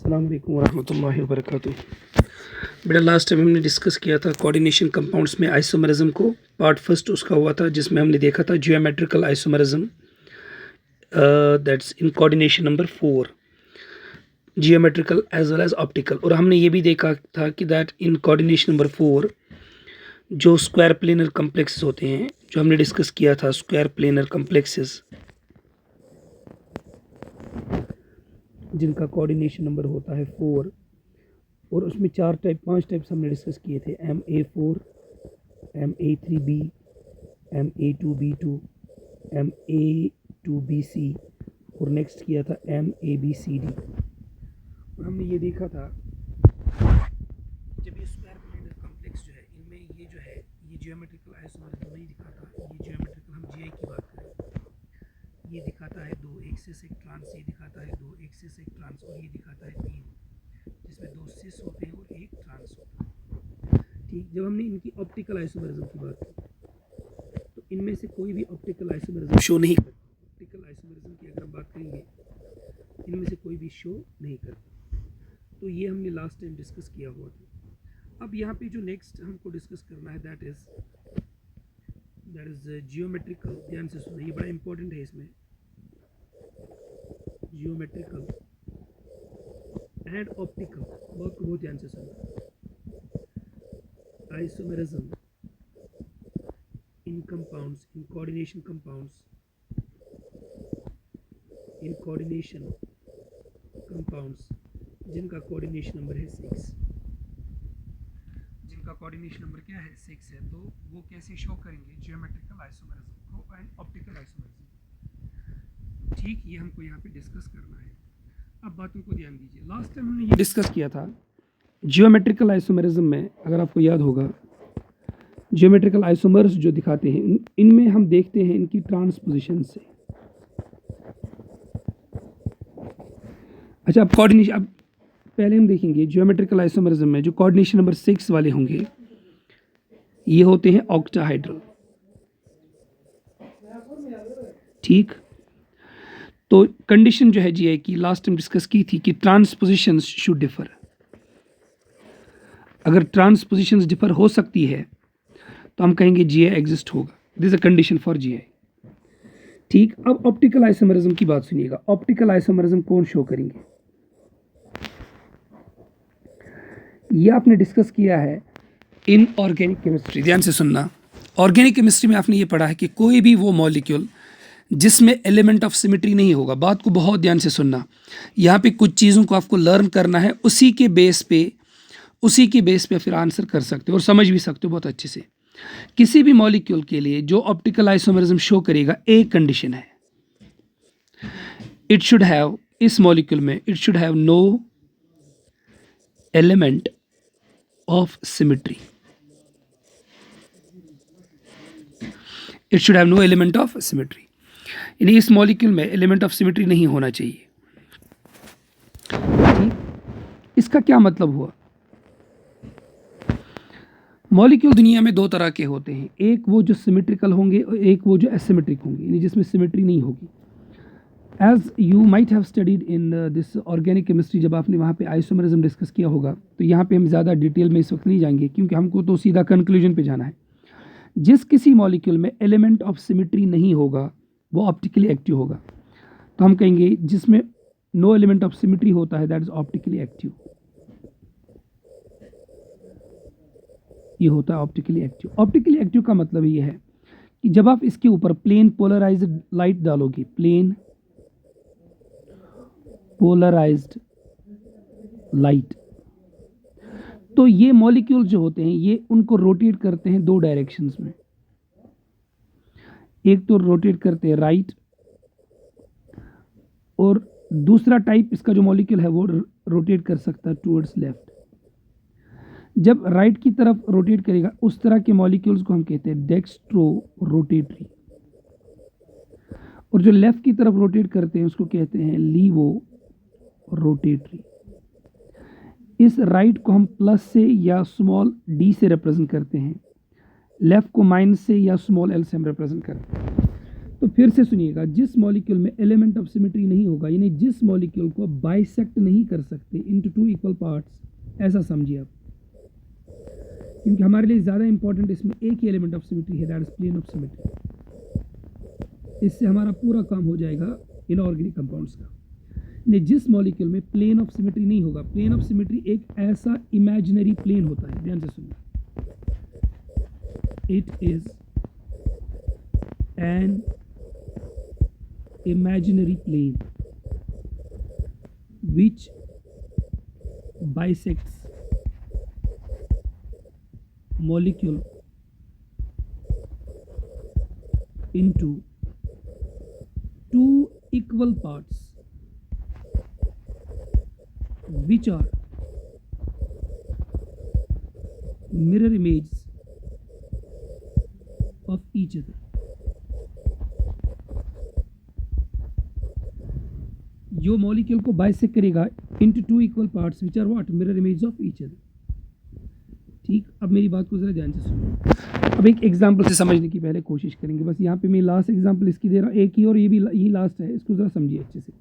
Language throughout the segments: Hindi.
अस्सलाम वालेकुम रहमतुल्लाहि व बरकातुहू। बेटा लास्ट टाइम हमने डिस्कस किया था कोऑर्डिनेशन कंपाउंड्स में आइसोमरिज्म को। पार्ट फर्स्ट उसका हुआ था जिसमें हमने देखा था geometrical isomerism, that's in coordination number 4, geometrical as well as optical. और हमने ये भी देखा था कि दैट इन कोऑर्डिनेशन नंबर 4 जो स्क्वायर प्लेनर कम्प्लेक्सेस होते हैं, जो हमने डिस्कस किया था स्क्वायर प्लेनर कम्प्लेक्सेस, जिनका कोऑर्डिनेशन नंबर होता है 4, और उसमें 5 टाइप्स हमने डिस्कस किए थे, MA4, MA3B, MA2B2, MA2BC और नेक्स्ट किया था MABCD। और हमने ये देखा था जब ये स्क्वायर प्लेनर कॉम्प्लेक्स जो है, इनमें ये जो है ये जियोमेट्रिकल आइसोमरिज्म नहीं दिखाता, ये जियोमेट्रिकल हम GI की बात करें, ये दिखाता है 2 एक्सिस एक ट्रांस, ये दिखाता है 2 एक्सिस एक ट्रांस, और ये दिखाता है 3, जिसमें 2 सिस होते हैं और 1 ट्रांस होता है। ठीक, जब हमने इनकी ऑप्टिकल आइसोमरिज्म की बात की तो इनमें से कोई भी ऑप्टिकल आइसोमरिज्म शो नहीं करता। ऑप्टिकल आइसोमरिज्म की अगर हम बात करेंगे, इनमें से कोई भी शो नहीं करता। तो ये हमने लास्ट टाइम डिस्कस किया हुआ था। अब यहाँ पे जो नेक्स्ट हमको डिस्कस करना है दैट इज़ जियोमेट्रिकल। ध्यान से सुना, ये बड़ा इंपॉर्टेंट है। इसमें जियोमेट्रिकल एंड ऑप्टिकल बहुत ध्यान से सुना। आइसोमेरिज्म इन कंपाउंड्स, इन कोऑर्डिनेशन कंपाउंड्स, इन कोऑर्डिनेशन कंपाउंड्स जिनका कोऑर्डिनेशन नंबर है 6, जिनका कोऑर्डिनेशन नंबर क्या है 6 है, तो वो कैसे शो करेंगे जियोमेट्रिकल आइसोमेरिज्म को एंड ऑप्टिकल आइसोमेरिज्म। ठीक, ये हमको यहाँ पे डिस्कस करना है। अब बातों को ध्यान दीजिए। लास्ट टाइम हमने ये डिस्कस किया था जियोमेट्रिकल आइसोमेरिज्म में, अगर आपको याद होगा, जियोमेट्रिकल आइसोमर्स जो दिखाते हैं इनमें हम देखते हैं इनकी ट्रांसपोजिशन से। अच्छा, अब कोऑर्डिनेशन, अब पहले हम देखेंगे जियोमेट्रिकल आइसोमरिज्म में जो कोऑर्डिनेशन नंबर 6 वाले होंगे ये होते हैं ऑक्टाहाइड्रल। ठीक, तो कंडीशन जो है GI की लास्ट टाइम डिस्कस की थी कि ट्रांसपोजिशंस शुड डिफर। अगर ट्रांसपोजिशंस डिफर हो सकती है तो हम कहेंगे GI एग्जिस्ट होगा। This is a condition for GI। ठीक, अब ऑप्टिकल आइसोमरिज्म की बात सुनिएगा। ऑप्टिकल आइसोमरिज्म कौन शो करेंगे, ये आपने डिस्कस किया है इन ऑर्गेनिक केमिस्ट्री। ध्यान से सुनना, ऑर्गेनिक केमिस्ट्री में आपने ये पढ़ा है कि कोई भी वो मॉलिक्यूल जिसमें एलिमेंट ऑफ सिमेट्री नहीं होगा। बात को बहुत ध्यान से सुनना, यहाँ पे कुछ चीज़ों को आपको लर्न करना है, उसी के बेस पे फिर आंसर कर सकते हो और समझ भी सकते हो बहुत अच्छे से। किसी भी मॉलिक्यूल के लिए जो ऑप्टिकल आइसोमेरिज्म शो करेगा, एक कंडीशन है, इट शुड हैव, इस मॉलिक्यूल में it should have no element of symmetry. It should have no element of symmetry, यानी इस मॉलिक्यूल में एलिमेंट ऑफ सिमेट्री नहीं होना चाहिए। इसका क्या मतलब हुआ, मॉलिक्यूल दुनिया में 2 तरह के होते हैं, एक वो जो सिमेट्रिकल होंगे और एक वो जो एसिमेट्रिक होंगे, यानी जिसमें सिमेट्री नहीं होगी। As you might have studied in this organic chemistry, जब आपने वहाँ पे आइसोमेरिज्म डिस्कस किया होगा, तो यहाँ पे हम ज़्यादा डिटेल में इस वक्त नहीं जाएंगे क्योंकि हमको तो सीधा कंक्लूजन पे जाना है। जिस किसी मॉलिक्यूल में एलिमेंट ऑफ सिमेट्री नहीं होगा वो ऑप्टिकली एक्टिव होगा। तो हम कहेंगे जिसमें नो एलिमेंट ऑफ सिमेट्री होता है दैट इज ऑप्टिकली एक्टिव। ये होता है ऑप्टिकली एक्टिव। ऑप्टिकली एक्टिव का मतलब ये है कि जब आप इसके ऊपर प्लेन पोलराइज्ड लाइट डालोगे, प्लेन पोलराइज्ड लाइट, तो ये मॉलिक्यूल जो होते हैं ये उनको रोटेट करते हैं 2 डायरेक्शंस में। एक तो रोटेट करते हैं राइट, और दूसरा टाइप इसका जो मॉलिक्यूल है वो रोटेट कर सकता है टुवर्ड्स लेफ्ट। जब राइट की तरफ रोटेट करेगा उस तरह के मॉलिक्यूल्स को हम कहते हैं डेक्स्ट्रो रोटेटरी, और जो लेफ्ट की तरफ रोटेट करते हैं उसको कहते हैं लीवो रोटेटरी। इस राइट को हम प्लस से या स्मॉल d से रिप्रेजेंट करते हैं, लेफ्ट को माइनस से या स्मॉल l से हम रिप्रेजेंट करते हैं। तो फिर से सुनिएगा, जिस मॉलिक्यूल में एलिमेंट ऑफ सिमेट्री नहीं होगा, यानी जिस मॉलिक्यूल को बाइसेक्ट नहीं कर सकते इनटू टू इक्वल पार्ट्स, ऐसा समझिए आप, क्योंकि हमारे लिए ज़्यादा इंपॉर्टेंट इसमें एक ही एलिमेंट ऑफ सिमेट्री है, that is plane of symmetry. इससे हमारा पूरा काम हो जाएगा इनऑर्गेनिक कंपाउंड्स का। जिस मॉलिक्यूल में प्लेन ऑफ सिमेट्री नहीं होगा, प्लेन ऑफ सिमेट्री एक ऐसा इमेजिनरी प्लेन होता है, ध्यान से सुनिए, it is an imaginary plane which bisects molecule into two equal parts which are mirror images of each other. जो मॉलिक्यूल को बाइसेक्ट करेगा into two equal parts which are what, mirror image of each other. ठीक, अब मेरी बात को ज़रा ध्यान से सुनिए। अब एक एग्जांपल से समझने की पहले कोशिश करेंगे, बस यहाँ पे मैं लास्ट एग्जांपल इसकी दे रहा हूँ, एक ही, और यही लास्ट है, इसको ज़रा समझिए अच्छे से।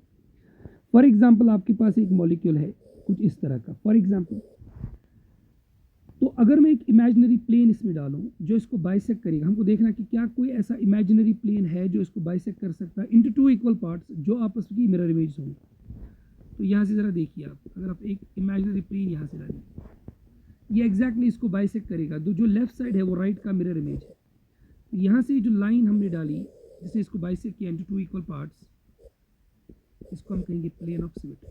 फॉर एग्जांपल आपके पास एक मॉलिक्यूल है कुछ इस तरह का, फॉर एग्जांपल, तो अगर मैं एक इमेजिनरी प्लेन इसमें डालूं जो इसको बाइसेक्ट करेगा, हमको देखना कि क्या कोई ऐसा इमेजिनरी प्लेन है जो इसको बाइसेक्ट कर सकता है इनटू टू इक्वल पार्ट्स जो आपस की मिरर इमेज होंगे। तो यहाँ से ज़रा देखिए आप, अगर आप एक इमेजिनरी प्लेन यहाँ से डालें, ये एग्जैक्टली इसको बाइसेक्ट करेगा, तो जो लेफ्ट साइड है वो राइट का मिरर इमेज है। तो यहाँ से जो लाइन हमने डाली जिसने इसको बाइसेक्ट किया इनटू टू इक्वल पार्ट्स, इसको हम कहेंगे प्लेन ऑफ सिमेट्री।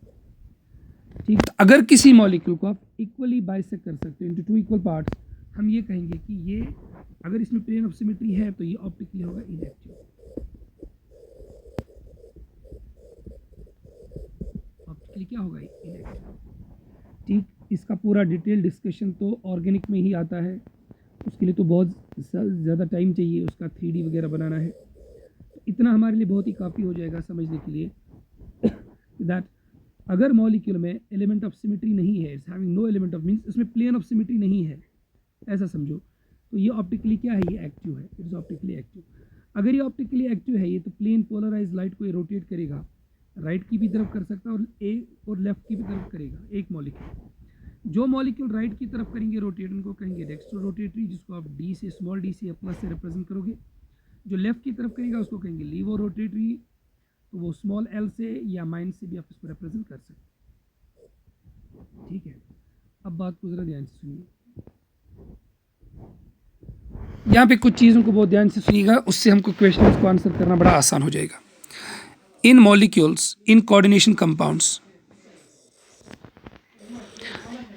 ठीक, अगर किसी मॉलिक्यूल को आप इक्वली बाइसेक्ट कर सकते हो इनटू टू इक्वल पार्ट्स, हम ये कहेंगे कि ये, अगर इसमें प्लेन ऑफ सिमेट्री है तो ये ऑप्टिकली होगा इनएक्टिव। ऑप्टिकली क्या होगा, इनएक्टिव। ठीक, इसका पूरा डिटेल डिस्कशन तो ऑर्गेनिक में ही आता है, उसके लिए तो बहुत ज़्यादा टाइम चाहिए, उसका 3D वगैरह बनाना है। तो इतना हमारे लिए बहुत ही काफ़ी हो जाएगा समझने के लिए दैट अगर मॉलिक्यूल में एलिमेंट ऑफ सिमेट्री नहीं है, it's having no element of, means इसमें प्लेन ऑफ सिमेट्री नहीं है, ऐसा समझो, तो ये ऑप्टिकली क्या है, ये एक्टिव है, इट इज ऑप्टिकली एक्टिव। अगर ये ऑप्टिकली एक्टिव है, ये तो प्लेन पोलराइज लाइट को ये रोटेट करेगा, राइट की भी तरफ कर सकता है और लेफ्ट की भी तरफ करेगा एक मॉलिक्यूल। जो मॉलिक्यूल राइट की तरफ करेंगे रोटेट, उनको कहेंगे डेक्स्ट्रो रोटेटरी, जिसको आप डी से, स्मॉल डी से या प्लस से रिप्रेजेंट करोगे। जो लेफ्ट की तरफ करेगा उसको कहेंगे लीवो रोटेटरी, तो वो स्मॉल एल से या माइनस से भी आप इसको रिप्रेजेंट कर सकते हैं। ठीक है, अब बात को जरा ध्यान से सुनिए, यहाँ पे कुछ चीज़ों को बहुत ध्यान से सुनिएगा, उससे हमको क्वेश्चंस को आंसर करना बड़ा आसान हो जाएगा। इन मॉलिक्यूल्स, इन कोऑर्डिनेशन कंपाउंड्स,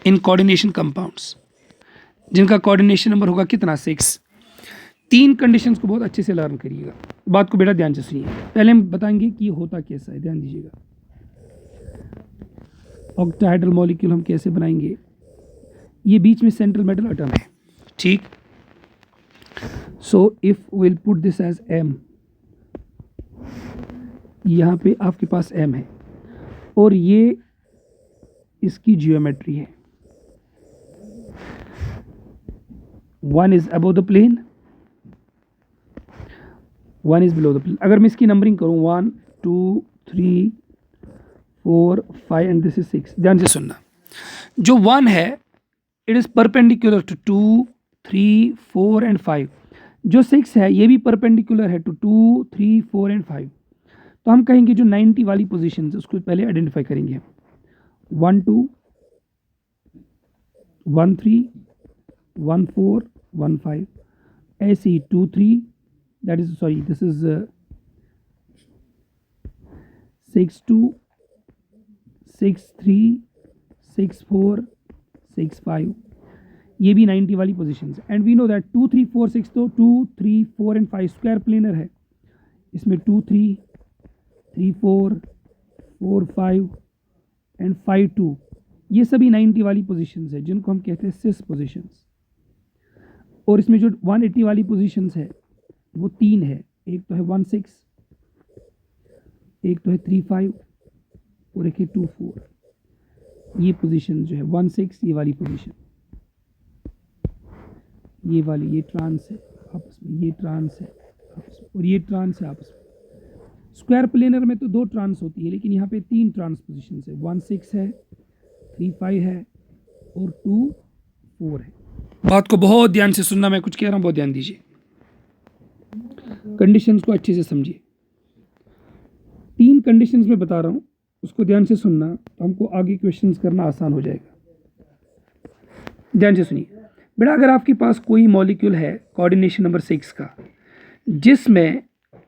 इन कोऑर्डिनेशन कंपाउंड्स जिनका कोऑर्डिनेशन नंबर होगा कितना, 6, 3 कंडीशंस को बहुत अच्छे से लर्न करिएगा। बात को बेटा ध्यान से सुनिए, पहले हम बताएंगे कि ये होता कैसा है, ध्यान दीजिएगा। ऑक्टाहेड्रल मॉलिक्यूल हम कैसे बनाएंगे, ये बीच में सेंट्रल मेटल एटम है। ठीक, so if will put this as M, यहाँ पे आपके पास M है और ये इसकी जियोमेट्री है, 1 is above the plane, 1 is below the plane. अगर मैं इसकी नंबरिंग करूँ 1 2 3 4 5 एंड दिस इज 6, ध्यान से सुनना, जो 1 है it is perpendicular to 2 3 4 and 5, जो 6 है ये भी परपेंडिकुलर है टू 2 3 4 एंड 5। तो हम कहेंगे जो 90 वाली पोजीशन है उसको पहले आइडेंटिफाई करेंगे, 1 2 1 3 1 4 1 5, ऐसे ही 2 3, that is sorry this is 6 2 6 3 6 4 6 5, ये भी 90 वाली positions. And we know that 2 3 4 6 तो 2 3 4 एंड 5 स्क्वायर प्लेनर है, इसमें 2 3 3 4 4 5 एंड 5 2, ये सभी 90 वाली पोजीशंस है जिनको हम कहते हैं सिस पोजीशंस। और इसमें जो 180 वाली पोजीशंस है वो 3 है, एक तो है 1 6, एक तो है 3 5 और एक है 2 4। ये पोजीशन जो है 1 6, ये वाली पोजीशन, ये वाली, ये ट्रांस है आपस में, ये ट्रांस है आपस में और ये ट्रांस है आपस में। स्क्वायर प्लेनर में तो 2 ट्रांस होती है, लेकिन यहाँ पे 3 ट्रांसपोजिशन है, 1 6 है, 3 5 है और 2 4 है। बात को बहुत ध्यान से सुनना, मैं कुछ कह रहा हूँ बहुत ध्यान दीजिए, कंडीशंस को अच्छे से समझिए। 3 कंडीशंस में बता रहा हूँ, उसको ध्यान से सुनना, तो हमको आगे क्वेश्चंस करना आसान हो जाएगा। ध्यान से सुनिए बेटा, अगर आपके पास कोई मॉलिक्यूल है कोऑर्डिनेशन नंबर 6 का, जिसमें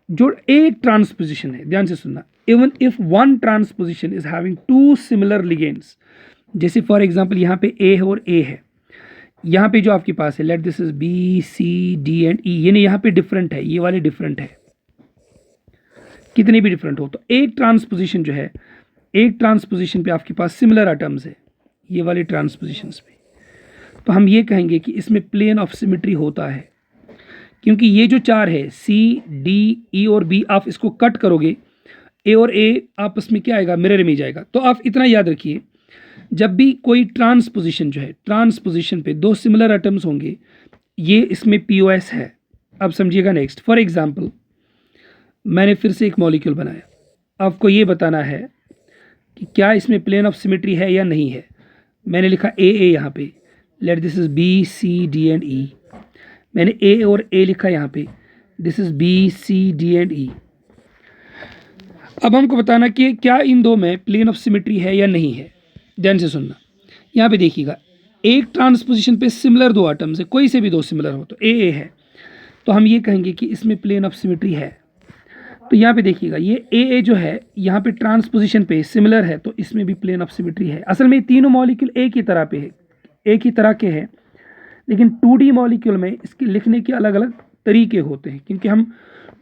जो एक ट्रांसपोजिशन है, ध्यान से सुनना, even if one transposition is having 2 similar ligands, जैसे फॉर एग्जांपल यहाँ पे ए है और ए है, यहाँ पे जो आपके पास है let this is B C D and E, यानी यहाँ पे डिफरेंट है, ये वाले डिफरेंट है, कितने भी डिफरेंट हो, तो एक ट्रांसपोजिशन जो है, एक ट्रांसपोजिशन पे आपके पास सिमिलर एटम्स है, ये वाले ट्रांसपोजिशंस पे, तो हम ये कहेंगे कि इसमें प्लेन ऑफ सिमेट्री होता है, क्योंकि ये जो 4 है सी डी ई और बी, आप इसको कट करोगे, ए और ए आपस में क्या आएगा, मिरर इमेज आएगा। तो आप इतना याद रखिए, जब भी कोई ट्रांसपोजिशन जो है, ट्रांसपोजिशन पे 2 सिमिलर एटम्स होंगे, ये इसमें पीओएस है। अब समझिएगा नेक्स्ट, फॉर एग्जांपल मैंने फिर से एक मॉलिक्यूल बनाया, आपको ये बताना है कि क्या इसमें प्लेन ऑफ सिमेट्री है या नहीं है। मैंने लिखा ए ए यहाँ पे, let this is B C D and E, मैंने ए और ए लिखा यहाँ पे, this is B C D and E. अब हमको बताना कि क्या इन दो में प्लेन ऑफ सिमेट्री है या नहीं है। ध्यान से सुनना, यहाँ पे देखिएगा, एक ट्रांसपोजिशन पे सिमिलर 2 एटम्स है, कोई से भी 2 सिमिलर हो, तो ए है, तो हम ये कहेंगे कि इसमें प्लेन ऑफ सिमेट्री है। तो यहाँ पे देखिएगा, ये ए जो है यहाँ पे ट्रांसपोजिशन पे सिमिलर है, तो इसमें भी प्लेन ऑफ सिमेट्री है। असल में तीनों मॉलिक्यूल एक ही तरह पे है, एक ही तरह के हैं, लेकिन 2D मॉलिक्यूल में इसके लिखने के अलग अलग तरीके होते हैं, क्योंकि हम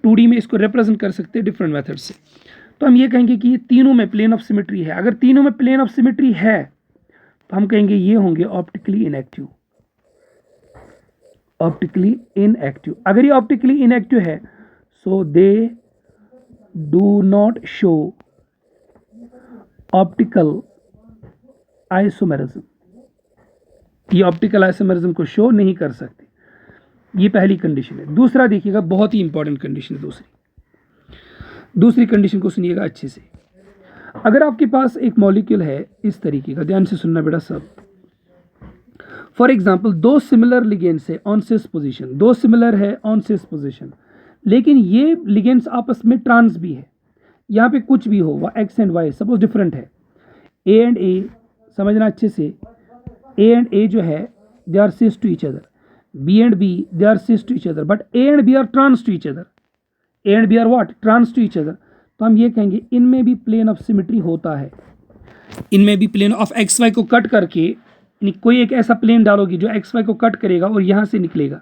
2D में इसको रिप्रेजेंट कर सकते हैं डिफरेंट मेथड से। तो हम ये कहेंगे कि ये तीनों में प्लेन ऑफ सिमेट्री है। अगर तीनों में प्लेन ऑफ सिमेट्री है तो हम कहेंगे ये होंगे ऑप्टिकली इनएक्टिव, ऑप्टिकली इनएक्टिव। अगर ये ऑप्टिकली इनएक्टिव है, so they do not show optical isomerism, ये ऑप्टिकल आइसोमेरिज्म को शो नहीं कर सकते। ये पहली कंडीशन है। दूसरा देखिएगा, बहुत ही इंपॉर्टेंट कंडीशन है दूसरी कंडीशन को सुनिएगा अच्छे से। अगर आपके पास एक मॉलिक्यूल है इस तरीके का, ध्यान से सुनना बेटा सब, फॉर एग्जांपल 2 सिमिलर लिगेंड्स है ऑन सिस पोजीशन, 2 सिमिलर है ऑन सिस पोजीशन, लेकिन ये लिगेंड्स आपस में ट्रांस भी है, यहाँ पे कुछ भी हो, X and Y suppose different है, ए एंड ए, समझना अच्छे से, ए एंड ए जो है they are cis to each other, B and B they are cis to each other, but A and B are trans to each other, A and B are what, trans to each other. तो हम ये कहेंगे इनमें भी प्लेन ऑफ सिमेट्री होता है, इनमें भी प्लेन ऑफ एक्स वाई को कट करके, कोई एक ऐसा प्लेन डालोगी जो एक्स वाई को कट करेगा और यहाँ से निकलेगा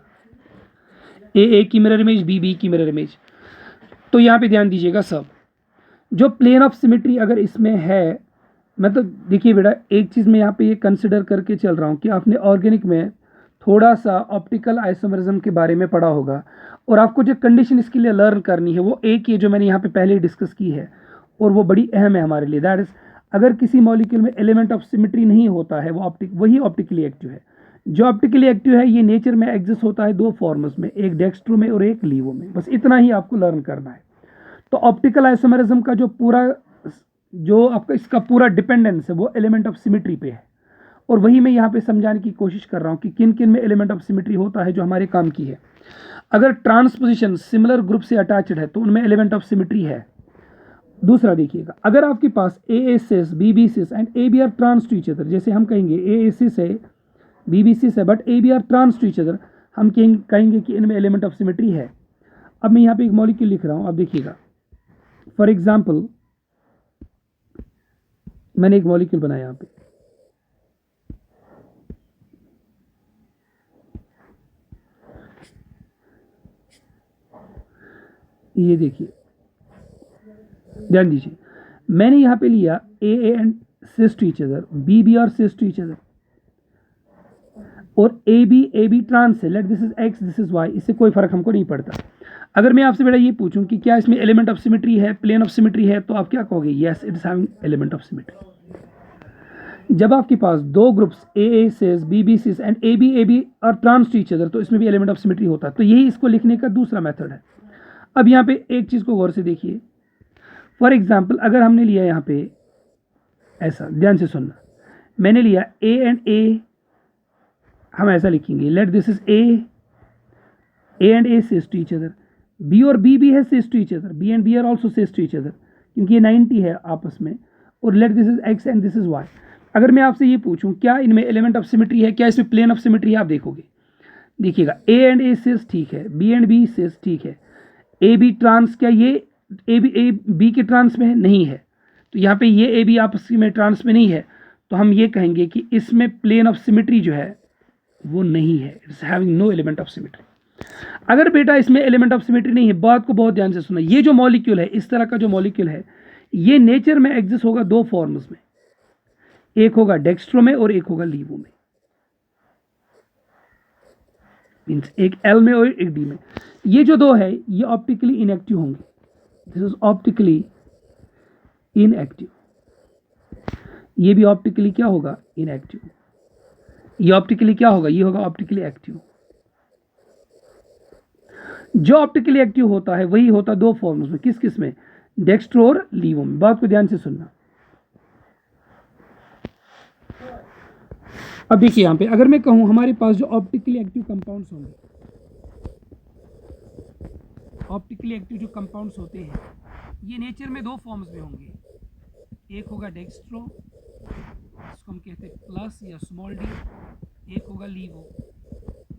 ए की मिरर इमेज, बी की मिरर इमेज। तो यहाँ पे ध्यान दीजिएगा सब, जो प्लेन ऑफ सिमेट्री अगर इसमें है, मतलब देखिए बेटा, एक चीज़ मैं यहाँ पे ये कंसिडर करके चल रहा हूँ कि आपने ऑर्गेनिक में थोड़ा सा ऑप्टिकल आइसोमेरिज्म के बारे में पढ़ा होगा, और आपको जो कंडीशन इसके लिए लर्न करनी है वो एक ही जो मैंने यहाँ पे पहले डिस्कस की है, और वो बड़ी अहम है हमारे लिए। दैट इज, अगर किसी मॉलिक्यूल में एलिमेंट ऑफ सिमेट्री नहीं होता है, वो वही ऑप्टिकली एक्टिव है। जो ऑप्टिकली एक्टिव है ये नेचर में एग्जिस्ट होता है 2 फॉर्म्स में, एक डेक्स्ट्रो में और एक लीवो में, बस इतना ही आपको लर्न करना है। तो ऑप्टिकल आइसोमेरिज्म का जो आपका इसका पूरा डिपेंडेंस है वो एलिमेंट ऑफ सिमेट्री पे है, और वही मैं यहाँ पे समझाने की कोशिश कर रहा हूँ कि किन किन में एलिमेंट ऑफ सिमेट्री होता है जो हमारे काम की है। अगर ट्रांसपोजिशन सिमिलर ग्रुप से अटैच्ड है तो उनमें एलिमेंट ऑफ सिमेट्री है। दूसरा देखिएगा, अगर आपके पास A cis B cis and A B are trans to each other, जैसे हम कहेंगे ए सिस है बी सिस है but A B are trans to each other, हम कहेंगे कि इनमें एलिमेंट ऑफ सिमेट्री है। अब मैं यहाँ पे एक मॉलिक्यूल लिख रहा हूँ, अब देखिएगा, फॉर एग्जाम्पल मैंने एक मॉलिक्यूल बनाया यहाँ पे, ये देखिए, ध्यान दीजिए, मैंने यहाँ पे लिया A and cis to each other, B are cis to each other, और ए बी ट्रांस है, let this is X this is Y, इससे कोई फर्क हमको नहीं पड़ता। अगर मैं आपसे बेटा ये पूछूं कि क्या इसमें एलिमेंट ऑफ सिमेट्री है, प्लेन ऑफ सिमेट्री है, तो आप क्या कहोगे? Yes, it is having element of symmetry. जब आपके पास 2 groups A cis B cis and A B are trans to each other, तो इसमें भी एलिमेंट ऑफ सिमेट्री होता है। तो यही इसको लिखने का दूसरा मेथड है। अब यहाँ पे एक चीज़ को गौर से देखिए, फॉर एग्जाम्पल अगर हमने लिया यहाँ पे ऐसा, ध्यान से सुनना, मैंने लिया ए एंड ए, हम ऐसा लिखेंगे let this is A and A cis to each other, B और बी भी है cis to each other, B and B are also cis to each other, क्योंकि ये 90 है आपस में, और let this is X and this is Y. अगर मैं आपसे ये पूछूं क्या इनमें एलिमेंट ऑफ सिमेट्री है, क्या इसमें प्लेन ऑफ सिमेट्री है, आप देखोगे, देखिएगा ए एंड ए सेज ठीक है, बी एंड बी सेज ठीक है, ए बी ट्रांस, क्या ये ए बी के ट्रांस में है, नहीं है, तो यहाँ पे ये ए बी आपस में ट्रांस में नहीं है, तो हम ये कहेंगे कि इसमें प्लेन ऑफ सिमेट्री जो है वो नहीं है, it's having no element of symmetry. अगर बेटा इसमें एलिमेंट ऑफ सिमेट्री नहीं है, बात को बहुत ध्यान से सुना, ये जो मॉलिक्यूल है, इस तरह का जो मॉलिक्यूल है, ये नेचर में एग्जिस्ट होगा दो फॉर्म्स में, एक होगा डेक्स्ट्रो में और एक होगा लीवो में, मींस एक एल में और एक डी में। ये जो दो है ये ऑप्टिकली इनएक्टिव होंगे, दिस इज ऑप्टिकली इनएक्टिव, ये भी ऑप्टिकली क्या होगा, इनएक्टिव, ये ऑप्टिकली क्या होगा, ये होगा ऑप्टिकली एक्टिव। जो ऑप्टिकली एक्टिव होता है वही होता दो फॉर्म्स में, किस किस में, डेक्स्ट्रो और लीवो में। बात को ध्यान से सुनना। अब देखिए यहां पे अगर मैं कहूं हमारे पास जो ऑप्टिकली एक्टिव कंपाउंड्स होंगे, ऑप्टिकली एक्टिव जो कंपाउंड्स होते हैं ये नेचर में दो फॉर्म्स में होंगे, एक होगा डेक्स्ट्रो जिसको हम कहते हैं प्लस या स्मॉल डी, एक होगा लीवो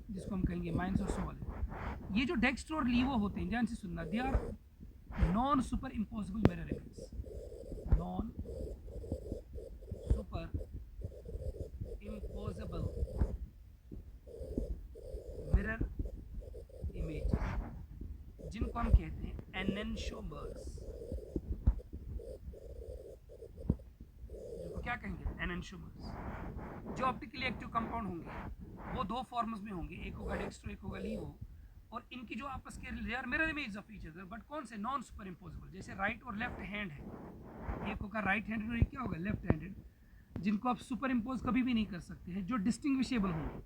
जिसको हम कहेंगे माइनस और स्मॉल। ये जो डेक्स्ट्रो और लीवो होते हैं, ध्यान से सुनना, they are non super impossible mirror image, non super impossible mirror image, जिनको हम कहते हैं एनेंटियोमर्स, जिनको क्या कहेंगे, एनेंटियोमर्स। जो ऑप्टिकली एक्टिव कंपाउंड होंगे वो दो फॉर्म्स में होंगे, एक होगा डेक्स्ट्रो एक होगा लीवो, और इनकी जो आपस के they are mirror image of each other, but कौन से, नॉन सुपर इम्पोसिबल। जैसे राइट और लेफ्ट हैंड है, एक होगा राइट हैंडेड और एक क्या होगा, लेफ्ट हैंडेड, जिनको आप सुपर इम्पोज कभी भी नहीं कर सकते हैं, जो डिस्टिंग्विशेबल होंगे,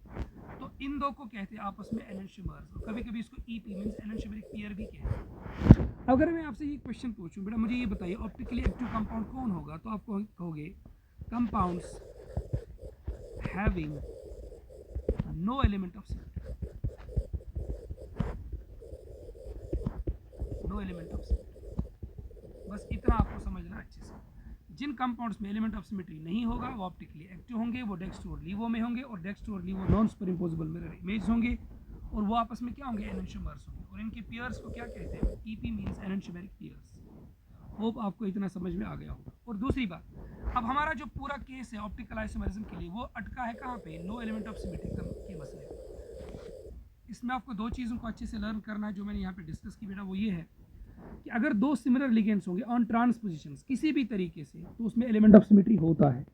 तो इन दो को कहते हैं आपस में एनेंटियोमर्स, और कभी कभी इसको ईपी मींस एनेंटियोमेरिक पेयर भी कहते हैं। अगर मैं आपसे ये क्वेश्चन पूछूं, बेटा मुझे ये बताइए ऑप्टिकली एक्टिव कंपाउंड कौन होगा, तो आप कहोगे compounds having no element of symmetry, no element of symmetry. बस इतना आपको समझना अच्छे से। जिन कंपाउंड्स में एलिमेंट ऑफ सिमेट्री नहीं होगा वो ऑप्टिकली एक्टिव होंगे, वो डेक्स्ट्रो और लीवो में होंगे, और डेक्स्ट्रो और laevo non super impossible mirror image होंगे, और वो आपस में क्या होंगे, एनेंटियोमर्स होंगे, और इनके पेयर्स को क्या कहते हैं, ईपी मींस एनेंटियोमेरिक पेयर्स। होप आपको इतना समझ में आ गया होगा। और दूसरी बात, अब हमारा जो पूरा केस है ऑप्टिकल आइसोमेरिज्म के लिए वो अटका है कहाँ पे, नो एलिमेंट ऑफ सिमेट्री के मसले में। इसमें आपको दो चीज़ों को अच्छे से लर्न करना है जो मैंने यहाँ पे डिस्कस की बेटा, वो ये है कि अगर दो सिमिलर लिगेंड्स होंगे ऑन ट्रांसपोजिशंस किसी भी तरीके से, तो उसमें एलिमेंट ऑफ सिमेट्री होता है।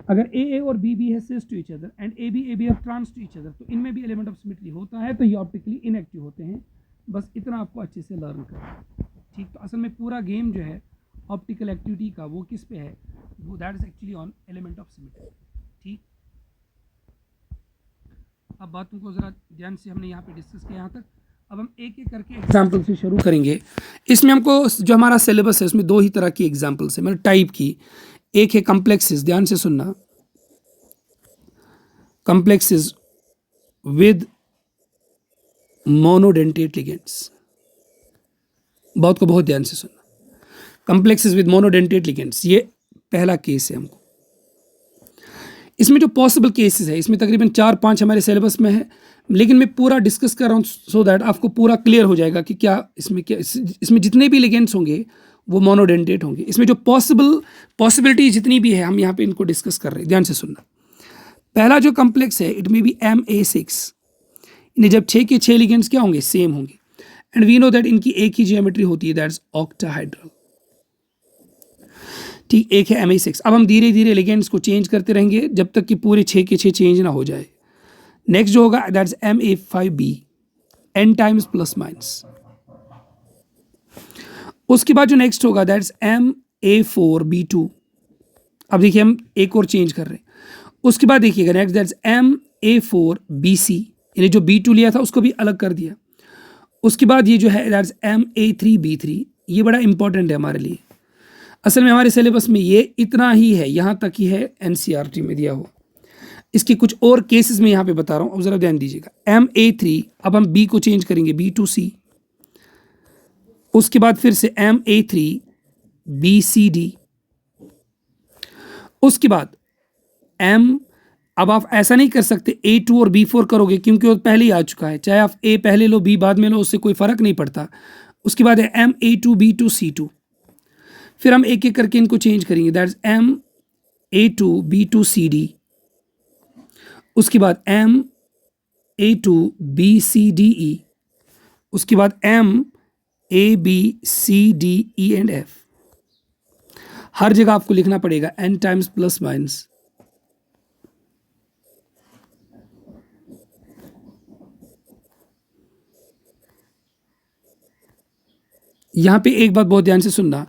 अगर ए और बी है cis to each other and A B of trans to each other, तो इनमें भी एलिमेंट ऑफ सिमेट्री होता है, तो ये ऑप्टिकली इनएक्टिव होते हैं। बस इतना आपको अच्छे से लर्न करना है, ठीक। तो असल में पूरा गेम जो है ऑप्टिकल एक्टिविटी का वो किस पे है, वो that is actually on element of symmetry, ठीक। अब बातों को ज़रा ध्यान से हमने यहाँ पे डिस्कस किया यहाँ तक। अब हम एक एक करके एग्जाम्पल से शुरू करेंगे। इसमें हमको जो हमारा सिलेबस है उसमें दो ही तरह की एग्जाम्पल्स है, मतलब टाइप की। एक है कॉम्प्लेक्सेस, ध्यान से सुनना, कॉम्प्लेक्सेस विद मोनोडेंटेट लिगेंड्स, बात को बहुत ध्यान से सुनना, कॉम्प्लेक्सेस विद मोनोडेंटेट लिगेंड्स, ये पहला केस है हमको। इसमें जो पॉसिबल केसेस है, इसमें तकरीबन 4-5 हमारे सिलेबस में है, लेकिन मैं पूरा डिस्कस कर रहा हूँ सो दैट आपको पूरा क्लियर हो जाएगा कि क्या इसमें जितने भी लिगेंड्स होंगे वो मोनोडेंटेट होंगे। इसमें जो पॉसिबिलिटी जितनी भी है हम यहाँ पे इनको डिस्कस कर रहे हैं, ध्यान से सुनना। पहला जो कॉम्प्लेक्स है इट मे बी MA6, इन्हें जब 6 के 6 लिगेंड्स क्या होंगे, सेम होंगे, एंड वी नो दैट इनकी एक ही जियोमेट्री होती है, दैट्स ऑक्टाहाइड्रल, ठीक। एक है MA6। अब हम धीरे धीरे लिगेंड्स को चेंज करते रहेंगे जब तक कि पूरे 6 के 6 चेंज ना हो जाए। नेक्स्ट जो होगा that's MA5B, n times plus minus. उसके बाद जो नेक्स्ट होगा दैट्स MA4B2। अब देखिए हम एक और चेंज कर रहे हैं। उसके बाद देखिएगा नेक्स्ट दैट्स MA4BC, यानी जो B2 लिया था उसको भी अलग कर दिया। उसके बाद ये जो है दैट्स MA3B3, ये बड़ा इंपॉर्टेंट है हमारे लिए। असल में हमारे सिलेबस में ये इतना ही है, यहाँ तक ही है एनसीईआरटी में दिया हुआ। इसके कुछ और केसेस में यहाँ पे बता रहा हूँ, अब ज़रा ध्यान दीजिएगा। MA3, अब हम B को चेंज करेंगे B to C, उसके बाद फिर से MA3 BCD, उसके बाद M, अब आप ऐसा नहीं कर सकते A2 और B4 करोगे क्योंकि वो पहले ही आ चुका है, चाहे आप A पहले लो B बाद में लो, उससे कोई फ़र्क नहीं पड़ता। उसके बाद है MA2 B2 C2, फिर हम एक एक करके इनको चेंज करेंगे, that is MA2 B2 CD, उसके बाद MA2 BCDE, उसके बाद MABCDE एंड F। हर जगह आपको लिखना पड़ेगा n टाइम्स प्लस माइनस। यहां पे एक बात बहुत ध्यान से सुनना,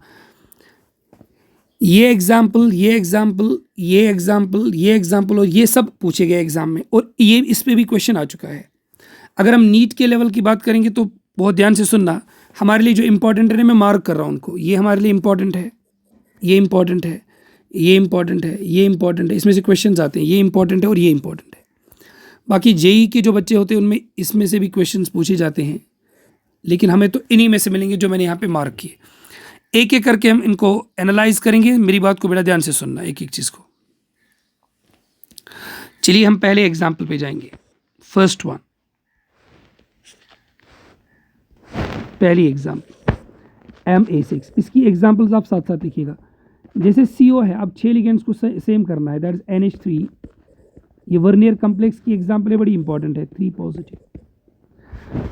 ये एग्जाम्पल, ये एग्जाम्पल, ये एग्जाम्पल, ये एग्जाम्पल और ये सब पूछे गए एग्जाम में, और ये इस पे भी क्वेश्चन आ चुका है। अगर हम नीट के लेवल की बात करेंगे तो बहुत ध्यान से सुनना, हमारे लिए जो इंपॉर्टेंट है मैं मार्क कर रहा हूँ उनको, ये हमारे लिए इंपॉर्टेंट है, ये इंपॉर्टेंट है, ये इंपॉर्टेंट है, ये इंपॉर्टेंट है, इसमें से क्वेश्चन आते हैं, ये इंपॉर्टेंट है और ये इंपॉर्टेंट है। बाकी जेई के जो बच्चे होते हैं उनमें इसमें से भी क्वेश्चन पूछे जाते हैं, लेकिन हमें तो इन्हीं में से मिलेंगे जो मैंने यहाँ पे मार्क किए। एक एक करके हम इनको एनालाइज करेंगे, मेरी बात को बड़ा ध्यान से सुनना एक एक चीज़ को। चलिए हम पहले एग्जाम्पल पे जाएंगे। फर्स्ट वन, पहली एग्जाम्पल MA6, इसकी एग्जाम्पल्स आप साथ साथ लिखिएगा। जैसे CO है, अब 6 लिगेंड्स को सेम करना है, दैट इज NH3, ये वर्नियर कॉम्प्लेक्स की एग्जाम्पल है, बड़ी इंपॉर्टेंट है, 3 पॉजिटिव।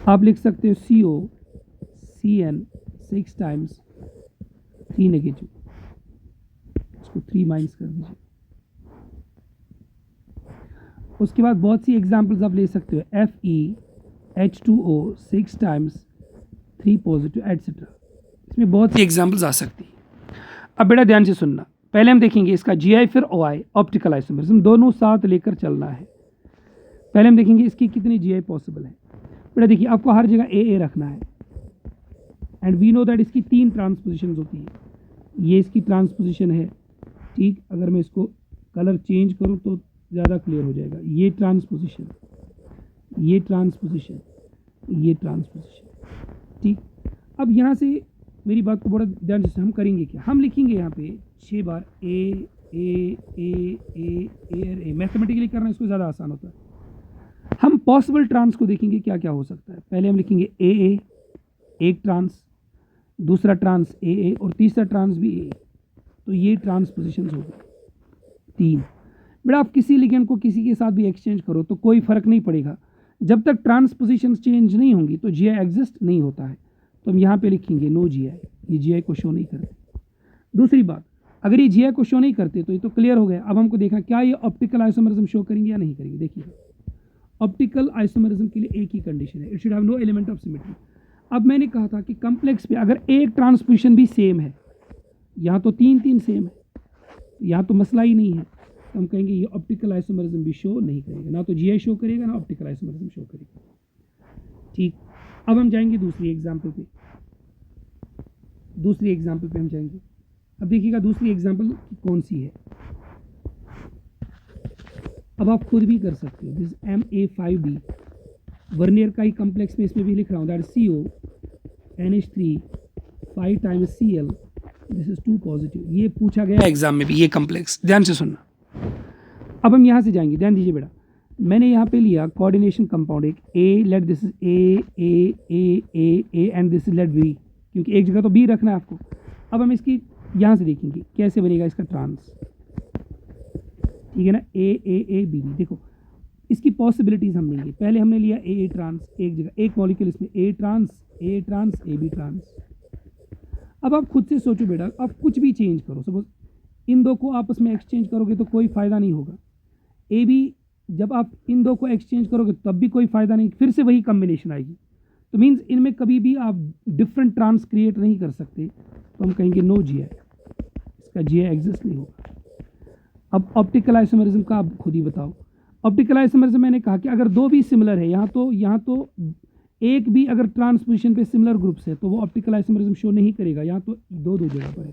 आप लिख सकते हो COCN 6 टाइम्स 3 नेगेटिव, इसको 3 माइनस कर दीजिए। उसके बाद बहुत सी एग्जाम्पल्स आप ले सकते हो, FeH2O 6 टाइम्स 3 पॉजिटिव एटसेट्रा, इसमें बहुत सी एग्जाम्पल्स आ सकती हैं। अब बेटा ध्यान से सुनना, पहले हम देखेंगे इसका GI फिर OI, ऑप्टिकल आइसोमेरिज्म, दोनों साथ लेकर चलना है। पहले हम देखेंगे इसकी कितनी GI पॉसिबल है। बेटा देखिए, आपको हर जगह AA रखना है, एंड वी नो दैट इसकी 3 ट्रांसपोजिशन होती है। ये इसकी ट्रांसपोजिशन है, ठीक, अगर मैं इसको कलर चेंज करूँ तो ज़्यादा क्लियर हो जाएगा। ये ट्रांसपोजिशन, ये ट्रांसपोजिशन, ये ट्रांसपोजिशन, ठीक। अब यहाँ से मेरी बात को बड़ा ध्यान से हम करेंगे क्या, हम लिखेंगे यहाँ पे 6 बार A A A A A और A। मैथमेटिकली करना इसको ज़्यादा आसान होता है। हम पॉसिबल ट्रांस को देखेंगे क्या क्या हो सकता है। पहले हम लिखेंगे AA, एक ट्रांस, दूसरा ट्रांस AA और तीसरा ट्रांस भी AA, तो ये ट्रांसपोजिशंस हो गए 3। बेटा आप किसी लिगेंड को किसी के साथ भी एक्सचेंज करो तो कोई फ़र्क नहीं पड़ेगा, जब तक ट्रांसपोजिशंस चेंज नहीं होंगी तो GI एग्जिस्ट नहीं होता है। तो हम यहाँ पे लिखेंगे नो GI, ये GI को शो नहीं करते। दूसरी बात, अगर ये GI को शो नहीं करते तो ये तो क्लियर हो गया। अब हमको देखना क्या ये ऑप्टिकल आइसोमेरिज्म शो करेंगे या नहीं करेंगे। देखिए, ऑप्टिकल आइसोमेरिज्म के लिए एक ही कंडीशन है, it should have no element of symmetry. अब मैंने कहा था कि कम्प्लेक्स पे अगर एक ट्रांसपोजिशन भी सेम है, यहाँ तो 3 सेम है, यहाँ तो मसला ही नहीं है, तो हम कहेंगे ये ऑप्टिकल आइसोमेरिज्म भी शो नहीं करेगा, ना तो GI शो करेगा ना ऑप्टिकल आइसोमेरिज्म शो करेगा, ठीक। अब हम जाएंगे दूसरी एग्जाम्पल पे, दूसरी एग्जाम्पल पे हम जाएंगे। अब देखिएगा दूसरी एग्जाम्पल कौन सी है, अब आप खुद भी कर सकते हो। दिस MA5B, वर्नियर का ही कम्प्लेक्स में इसमें भी लिख रहा हूँ, that CO NH3 5 times Cl, this is 2 positive. ये पूछा गया एग्जाम में भी, ये कम्प्लेक्स, ध्यान से सुनना। अब हम यहाँ से जाएंगे, ध्यान दीजिए बेटा, मैंने यहाँ पे लिया कोऑर्डिनेशन कंपाउंड एक A, let this is A and this is let B, क्योंकि एक जगह तो B रखना है आपको। अब हम इसकी यहाँ से देखेंगे कैसे बनेगा इसका ट्रांस, ठीक है ना, A B। देखो इसकी पॉसिबिलिटीज़ हम लेंगे। पहले हमने लिया AA ट्रांस, एक जगह एक मॉलिक्यूल इसमें A ट्रांस AB ट्रांस। अब आप खुद से सोचो बेटा, आप कुछ भी चेंज करो, सपोज इन दो को आपस में एक्सचेंज करोगे तो कोई फ़ायदा नहीं होगा। AB जब आप इन दो को एक्सचेंज करोगे तब भी कोई फ़ायदा नहीं, फिर से वही कम्बिनेशन आएगी। तो मीन्स इनमें कभी भी आप डिफरेंट ट्रांस क्रिएट नहीं कर सकते, तो हम कहेंगे नो GI, इसका GI एग्जिस्ट नहीं होगा। अब ऑप्टिकल आइसोमेरिज्म का आप खुद ही बताओ। ऑप्टिकल आइसोमेरिज्म मैंने कहा कि अगर दो भी सिमिलर है, यहाँ तो एक भी अगर ट्रांसपोजिशन पे सिमिलर ग्रुप्स है तो वो ऑप्टिकल आइसोमेरिज्म शो नहीं करेगा, यहाँ तो दो जगह पर है।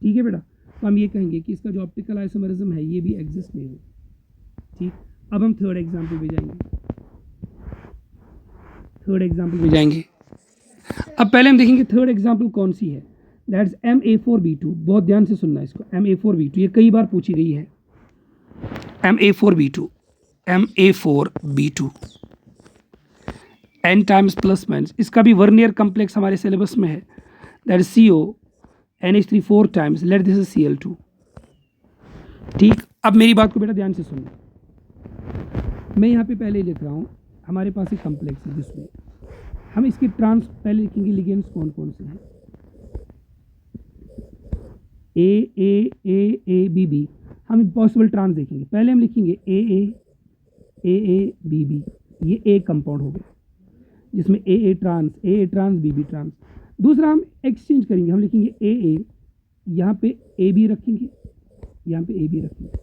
ठीक है बेटा, तो हम ये कहेंगे कि इसका जो ऑप्टिकल आइसोमरिज्म है ये भी एग्जिस्ट नहीं होगा। ठीक, अब हम थर्ड एग्जाम्पल पे जाएंगे। अब पहले हम देखेंगे थर्ड एग्जाम्पल कौन सी है, दैट्स MA4B2। बहुत ध्यान से सुनना इसको, MA4B2 ये कई बार पूछी गई है। MA4B2 n times plus minus, इसका भी वर्नियर कम्प्लेक्स हमारे सिलेबस में है, that is CO NH3 4 times, late this is Cl2। ठीक, अब मेरी बात को बेटा ध्यान से सुनना, मैं यहाँ पे पहले लिख रहा हूँ हमारे पास एक कम्प्लेक्स है जिसमें हम इसके ट्रांस पहले लिखेंगे लिगेंड्स कौन कौन से हैं, A, हम पॉसिबल ट्रांस देखेंगे। पहले हम लिखेंगे AA, ये A कंपाउंड हो गया जिसमें AA ट्रांस BB ट्रांस। दूसरा हम एक्सचेंज करेंगे, हम लिखेंगे AA, यहाँ पे AB रखेंगे, यहाँ पे AB रखेंगे,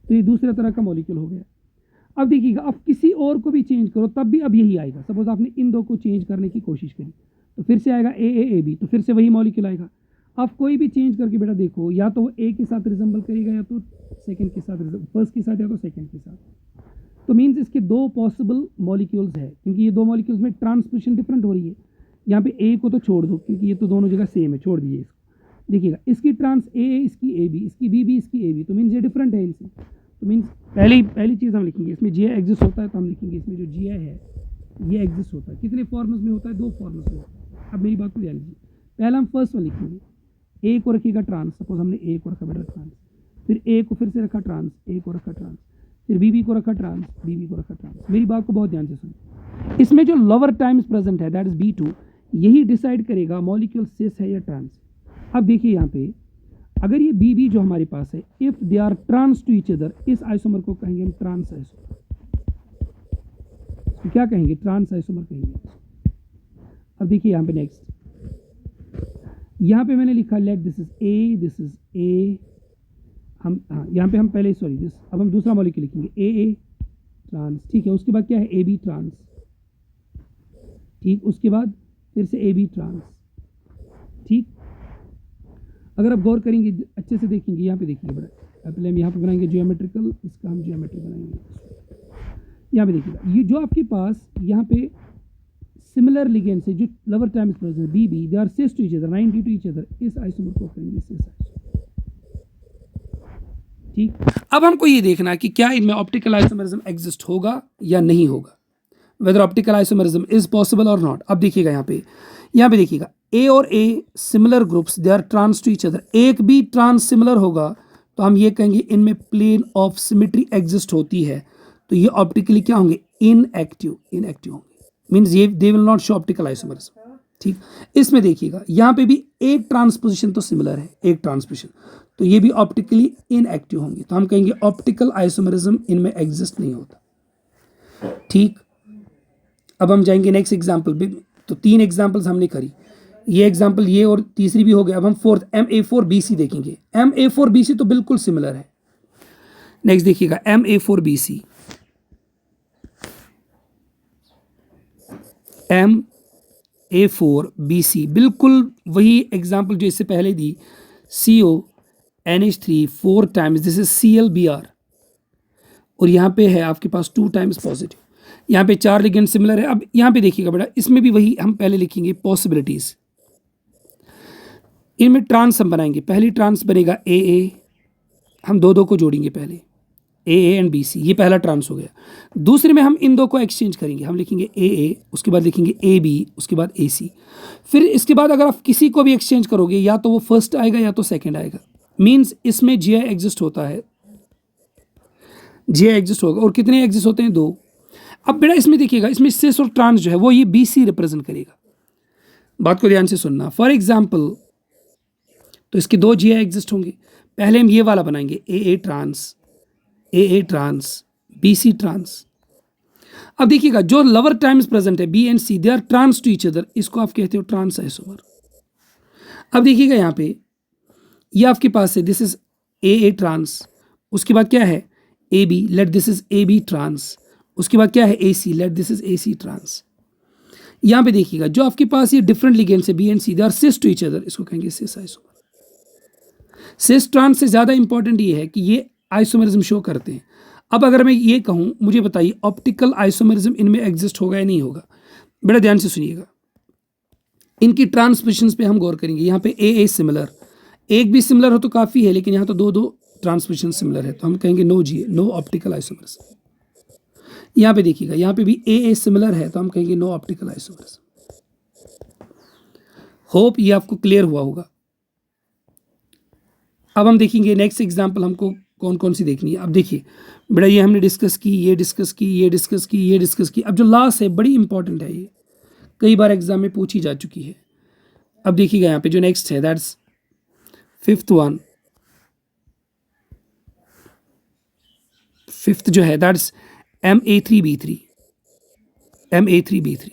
तो ये दूसरा तरह का मॉलिक्यूल हो गया। अब देखिएगा, अब किसी और को भी चेंज करो तब भी अब यही आएगा। सपोज आपने इन दो को चेंज करने की कोशिश करी तो फिर से आएगा AAAB, तो फिर से वही मॉलिक्यूल आएगा। अब कोई भी चेंज करके बेटा देखो, या तो वो A के साथ रिजेंबल करेगा या तो सेकंड के साथ, फर्स्ट के साथ या तो सेकंड के साथ। तो मीन्स इसके दो पॉसिबल मॉलिक्यूल्स है, क्योंकि ये दो मॉलिक्यूल्स में ट्रांसपोजिशन डिफरेंट हो रही है। यहाँ पे A को तो छोड़ दो क्योंकि ये तो दोनों जगह सेम है, छोड़ दीजिए इसको। देखिएगा, इसकी ट्रांस AA, इसकी AB, इसकी BB, इसकी AB, तो मीन्स ये डिफरेंट है इनसे। तो मीन्स पहली चीज़ हम लिखेंगे, इसमें GI एग्जिस्ट होता है तो हम लिखेंगे इसमें जो GI है ये एग्जिस्ट होता है। कितने फॉर्म्स में होता है? दो फॉर्म्स में होता है। अब मेरी बात को ध्यान दीजिए, पहला हम फर्स्ट में लिखेंगे, A को रखिएगा ट्रांस, सपोज हमने A को रखा बेटा ट्रांस, फिर A को फिर से रखा ट्रांस, A को रखा ट्रांस, फिर BB को रखा ट्रांस, BB को रखा ट्रांस। मेरी बात को बहुत ध्यान से सुनिए, इसमें जो लोअर टाइम्स प्रेजेंट है दैट इज B2, यही डिसाइड करेगा मॉलिक्यूल सिस है या ट्रांस। अब देखिए यहाँ पे अगर ये BB जो हमारे पास है, if they are trans to each other, इस आइसोमर को कहेंगे हम ट्रांस आइसोमर। तो क्या कहेंगे? ट्रांस आइसोमर कहेंगे। अब देखिए यहाँ पे नेक्स्ट, यहाँ पे मैंने लिखा late this is A, this is A, हम यहाँ पे हम पहले दिस, अब हम दूसरा मॉलिक्यूल लिखेंगे AA ट्रांस, ठीक है। उसके बाद क्या है? AB ट्रांस, ठीक। उसके बाद फिर से AB ट्रांस, ठीक। अगर आप गौर करेंगे अच्छे से देखेंगे, यहाँ पे देखिए बड़ा, पहले हम यहाँ पे बनाएंगे ज्योमेट्रिकल, इसका हम ज्योमेट्री बनाएंगे। यहाँ पे देखिएगा, ये जो आपके पास यहाँ पे सिमिलर लिगेंड्स है जो lower times present BB, they are cis to each other, 90 to each other, इस आइसोमर को करेंगे सिस आइसोमर, ठीक। अब हमको ये देखना है कि क्या इनमें ऑप्टिकल आइसोमरिज्म एग्जिस्ट होगा या नहीं होगा, whether optical isomerism is possible और नॉट। अब देखिएगा यहाँ पे देखिएगा A और A similar groups, they are trans to each other, एक भी ट्रांस सिमिलर होगा तो हम ये कहेंगे इनमें प्लेन ऑफ सिमेट्री एग्जिस्ट होती है, तो ये ऑप्टिकली क्या होंगे? इनएक्टिव होंगे, मीन्स ये they will not show optical isomerism, ठीक। इसमें देखिएगा यहाँ पे भी एक ट्रांसपोजिशन तो सिमिलर है, एक ट्रांसपोजिशन, तो ये भी ऑप्टिकली इनएक्टिव होंगे, तो हम कहेंगे ऑप्टिकल आइसोमरिज्म इनमें एग्जिस्ट नहीं होता, ठीक। अब हम जाएंगे नेक्स्ट एग्जाम्पल भी, तो 3 एग्जाम्पल्स हमने करी, ये एग्जाम्पल ये और तीसरी भी हो गया। अब हम फोर्थ MA4BC देखेंगे। MA4BC तो बिल्कुल सिमिलर है। नेक्स्ट देखिएगा MA4BC, MA4BC बिल्कुल वही एग्जाम्पल जो इससे पहले दी, CO NH3 4 times, this is ClBr, और यहाँ पे है आपके पास 2 टाइम्स पॉजिटिव, यहाँ पे 4 लिगेंड सिमिलर है। अब यहाँ पे देखिएगा बेटा, इसमें भी वही हम पहले लिखेंगे पॉसिबिलिटीज, इनमें ट्रांस हम बनाएंगे। पहली ट्रांस बनेगा AA, हम दो को जोड़ेंगे, पहले AA एंड BC, ये पहला ट्रांस हो गया। दूसरे में हम इन दो को एक्सचेंज करेंगे, हम लिखेंगे AA, उसके बाद लिखेंगे AB, उसके बाद AC। फिर इसके बाद अगर आप किसी को भी एक्सचेंज करोगे या तो वो फर्स्ट आएगा या तो सेकेंड आएगा, मीन्स इसमें GI एग्जिस्ट होता है, GI एग्जिस्ट होगा। और कितने एग्जिस्ट होते हैं? 2। अब बेटा इसमें देखिएगा, इसमें सिस और ट्रांस जो है वो ये BC रिप्रेजेंट करेगा। बात को ध्यान से सुनना, फॉर एग्जाम्पल तो इसके 2 GI एग्जिस्ट होंगे। पहले हम ये वाला बनाएंगे AA ट्रांस BC ट्रांस। अब देखिएगा जो लोअर टाइम्स प्रेजेंट है B and C, they are trans to each other, इसको आप कहते हो ट्रांस आइसोमर। अब देखिएगा यहाँ पे ये आपके पास है, दिस इज AA ट्रांस, उसके बाद क्या है? AB, let this is AB trans, उसके बाद क्या है? AC, let this is AC trans. यहाँ पे देखिएगा जो आपके पास ये डिफरेंट लिगेंड्स है B and C, they are cis to each other, इसको कहेंगे सिस आइसोमर। सिस ट्रांस से ज़्यादा इंपॉर्टेंट ये है कि ये आइसोमरिज्म शो करते हैं। अब अगर मैं ये कहूँ, मुझे बताइए ऑप्टिकल आइसोमरिज्म इनमें एग्जिस्ट होगा या नहीं होगा? बड़ा ध्यान से सुनिएगा, इनकी ट्रांसमिशंस पे हम गौर करेंगे। यहाँ पे ए सिमिलर, एक भी सिमिलर हो तो काफ़ी है, लेकिन यहाँ तो दो दो ट्रांसमिशन सिमिलर है, तो हम कहेंगे नो जी, नो ऑप्टिकल आइसोमरिज्म। यहाँ पे देखिएगा, यहाँ पे भी ए सिमिलर है, तो हम कहेंगे नो ऑप्टिकल आइसोमरिज्म। होप ये आपको क्लियर हुआ होगा। अब हम देखेंगे नेक्स्ट एग्जाम्पल हमको कौन कौन सी देखनी है। अब देखिए बेटा, ये हमने डिस्कस की, ये डिस्कस की, ये डिस्कस की, ये डिस्कस की। अब जो लास्ट है बड़ी इंपॉर्टेंट है, ये कई बार एग्जाम में पूछी जा चुकी है। अब देखिएगा यहाँ पे जो नेक्स्ट है, दैट्स फिफ्थ वन, फिफ्थ जो है that's MA3B3, MA3B3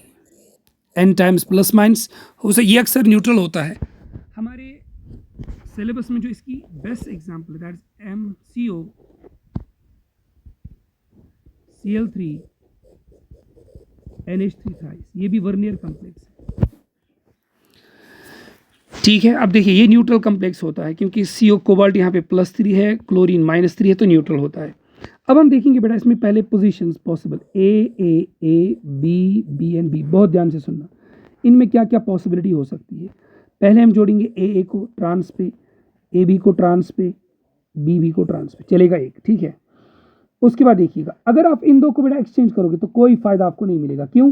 n times plus minus हो सकता, ये अक्सर न्यूट्रल होता है। हमारे सिलेबस में जो इसकी बेस्ट एग्जाम्पल है that's MCO Cl3 NH3 thrice, ये भी वर्नियर कॉम्प्लेक्स है, ठीक है। अब देखिए ये न्यूट्रल कॉम्प्लेक्स होता है क्योंकि CO कोबाल्ट यहाँ पे +3 है, क्लोरीन -3 है, तो न्यूट्रल होता है। अब हम देखेंगे बेटा इसमें पहले positions possible A B and B, बहुत ध्यान से सुनना, इनमें क्या क्या पॉसिबिलिटी हो सकती है। पहले हम जोड़ेंगे AA को ट्रांस पे, AB को ट्रांस पे, BB को ट्रांस पे, चलेगा एक, ठीक है। उसके बाद देखिएगा, अगर आप इन दो को बेटा एक्सचेंज करोगे तो कोई फायदा आपको नहीं मिलेगा। क्यों?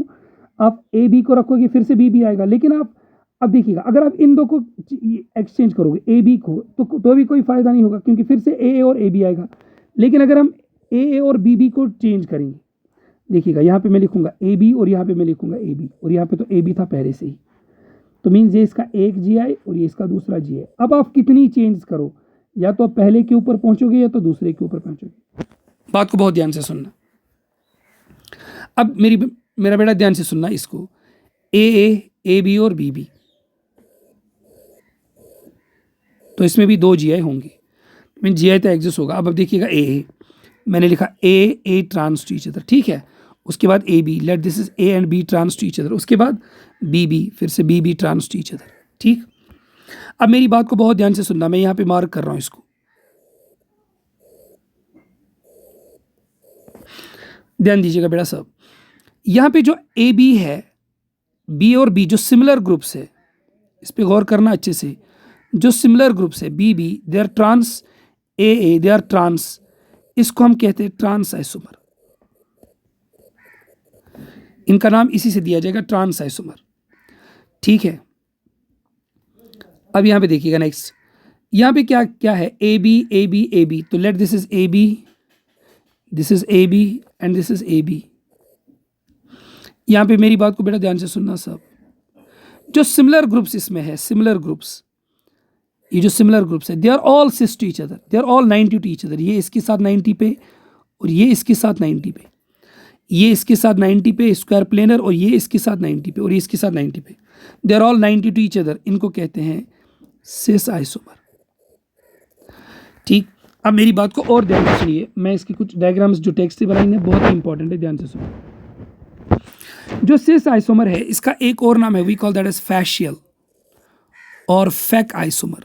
आप AB को रखोगे फिर से BB आएगा, लेकिन आप अब देखिएगा अगर आप इन दो को एक्सचेंज करोगे AB को तो भी कोई फायदा नहीं होगा, क्योंकि फिर से AA और AB आएगा। लेकिन अगर हम AA और BB को चेंज करेंगे, देखिएगा यहाँ पे मैं लिखूंगा AB और यहाँ पे मैं लिखूंगा AB, और यहाँ पे तो AB था पहले से ही, तो मीन्स ये इसका एक GI और ये इसका दूसरा GI। अब आप कितनी चेंज करो, या तो आप पहले के ऊपर पहुंचोगे या तो दूसरे के ऊपर पहुंचोगे। बात को बहुत ध्यान से सुनना। अब मेरा बेटा ध्यान से सुनना इसको, AA AB और BB, तो इसमें भी 2 GI होंगे, मीन GI तो एग्जिस्ट होगा। अब देखिएगा AA, मैंने लिखा A trans to each other, ठीक है। उसके बाद AB, let this is A and B trans to each other. उसके बाद BB, फिर से BB trans to each other, ठीक। अब मेरी बात को बहुत ध्यान से सुनना, मैं यहाँ पे मार्क कर रहा हूँ इसको, ध्यान दीजिएगा बेटा साहब। यहाँ पे जो AB है, B और B जो सिमिलर ग्रुप्स है, इस पे गौर करना अच्छे से, जो सिमिलर ग्रुप्स है BB, they are trans, AA they are trans, इसको हम कहते हैं ट्रांस आइसोमर, इनका नाम इसी से दिया जाएगा, ट्रांस आइसोमर, ठीक है। अब यहाँ पे देखिएगा नेक्स्ट, यहाँ पे क्या क्या है, AB, तो late this is AB, this is AB and this is AB। यहाँ पे मेरी बात को बेटा ध्यान से सुनना सब, जो सिमिलर ग्रुप्स इसमें है, सिमिलर ग्रुप्स, ये जो सिमिलर ग्रुप्स है, they are all cis to each other, they are all 90 to each other. ये इसके साथ 90 पे और ये इसके साथ 90 पे, ये इसके साथ 90 पे स्क्वायर प्लेनर, और ये इसके साथ 90 पे और ये इसके साथ 90 पे, they are all 90 to each other, इनको कहते हैं सिस आइसोमर, ठीक। अब मेरी बात को और ध्यान से सुनिए, मैं इसकी कुछ डायग्राम्स जो टेक्स्ट से बनाएंगे बहुत ही इंपॉर्टेंट है, ध्यान से सुनिए। जो सिस आइसोमर है, इसका एक और नाम है, we call that as facial और फैक आइसोमर।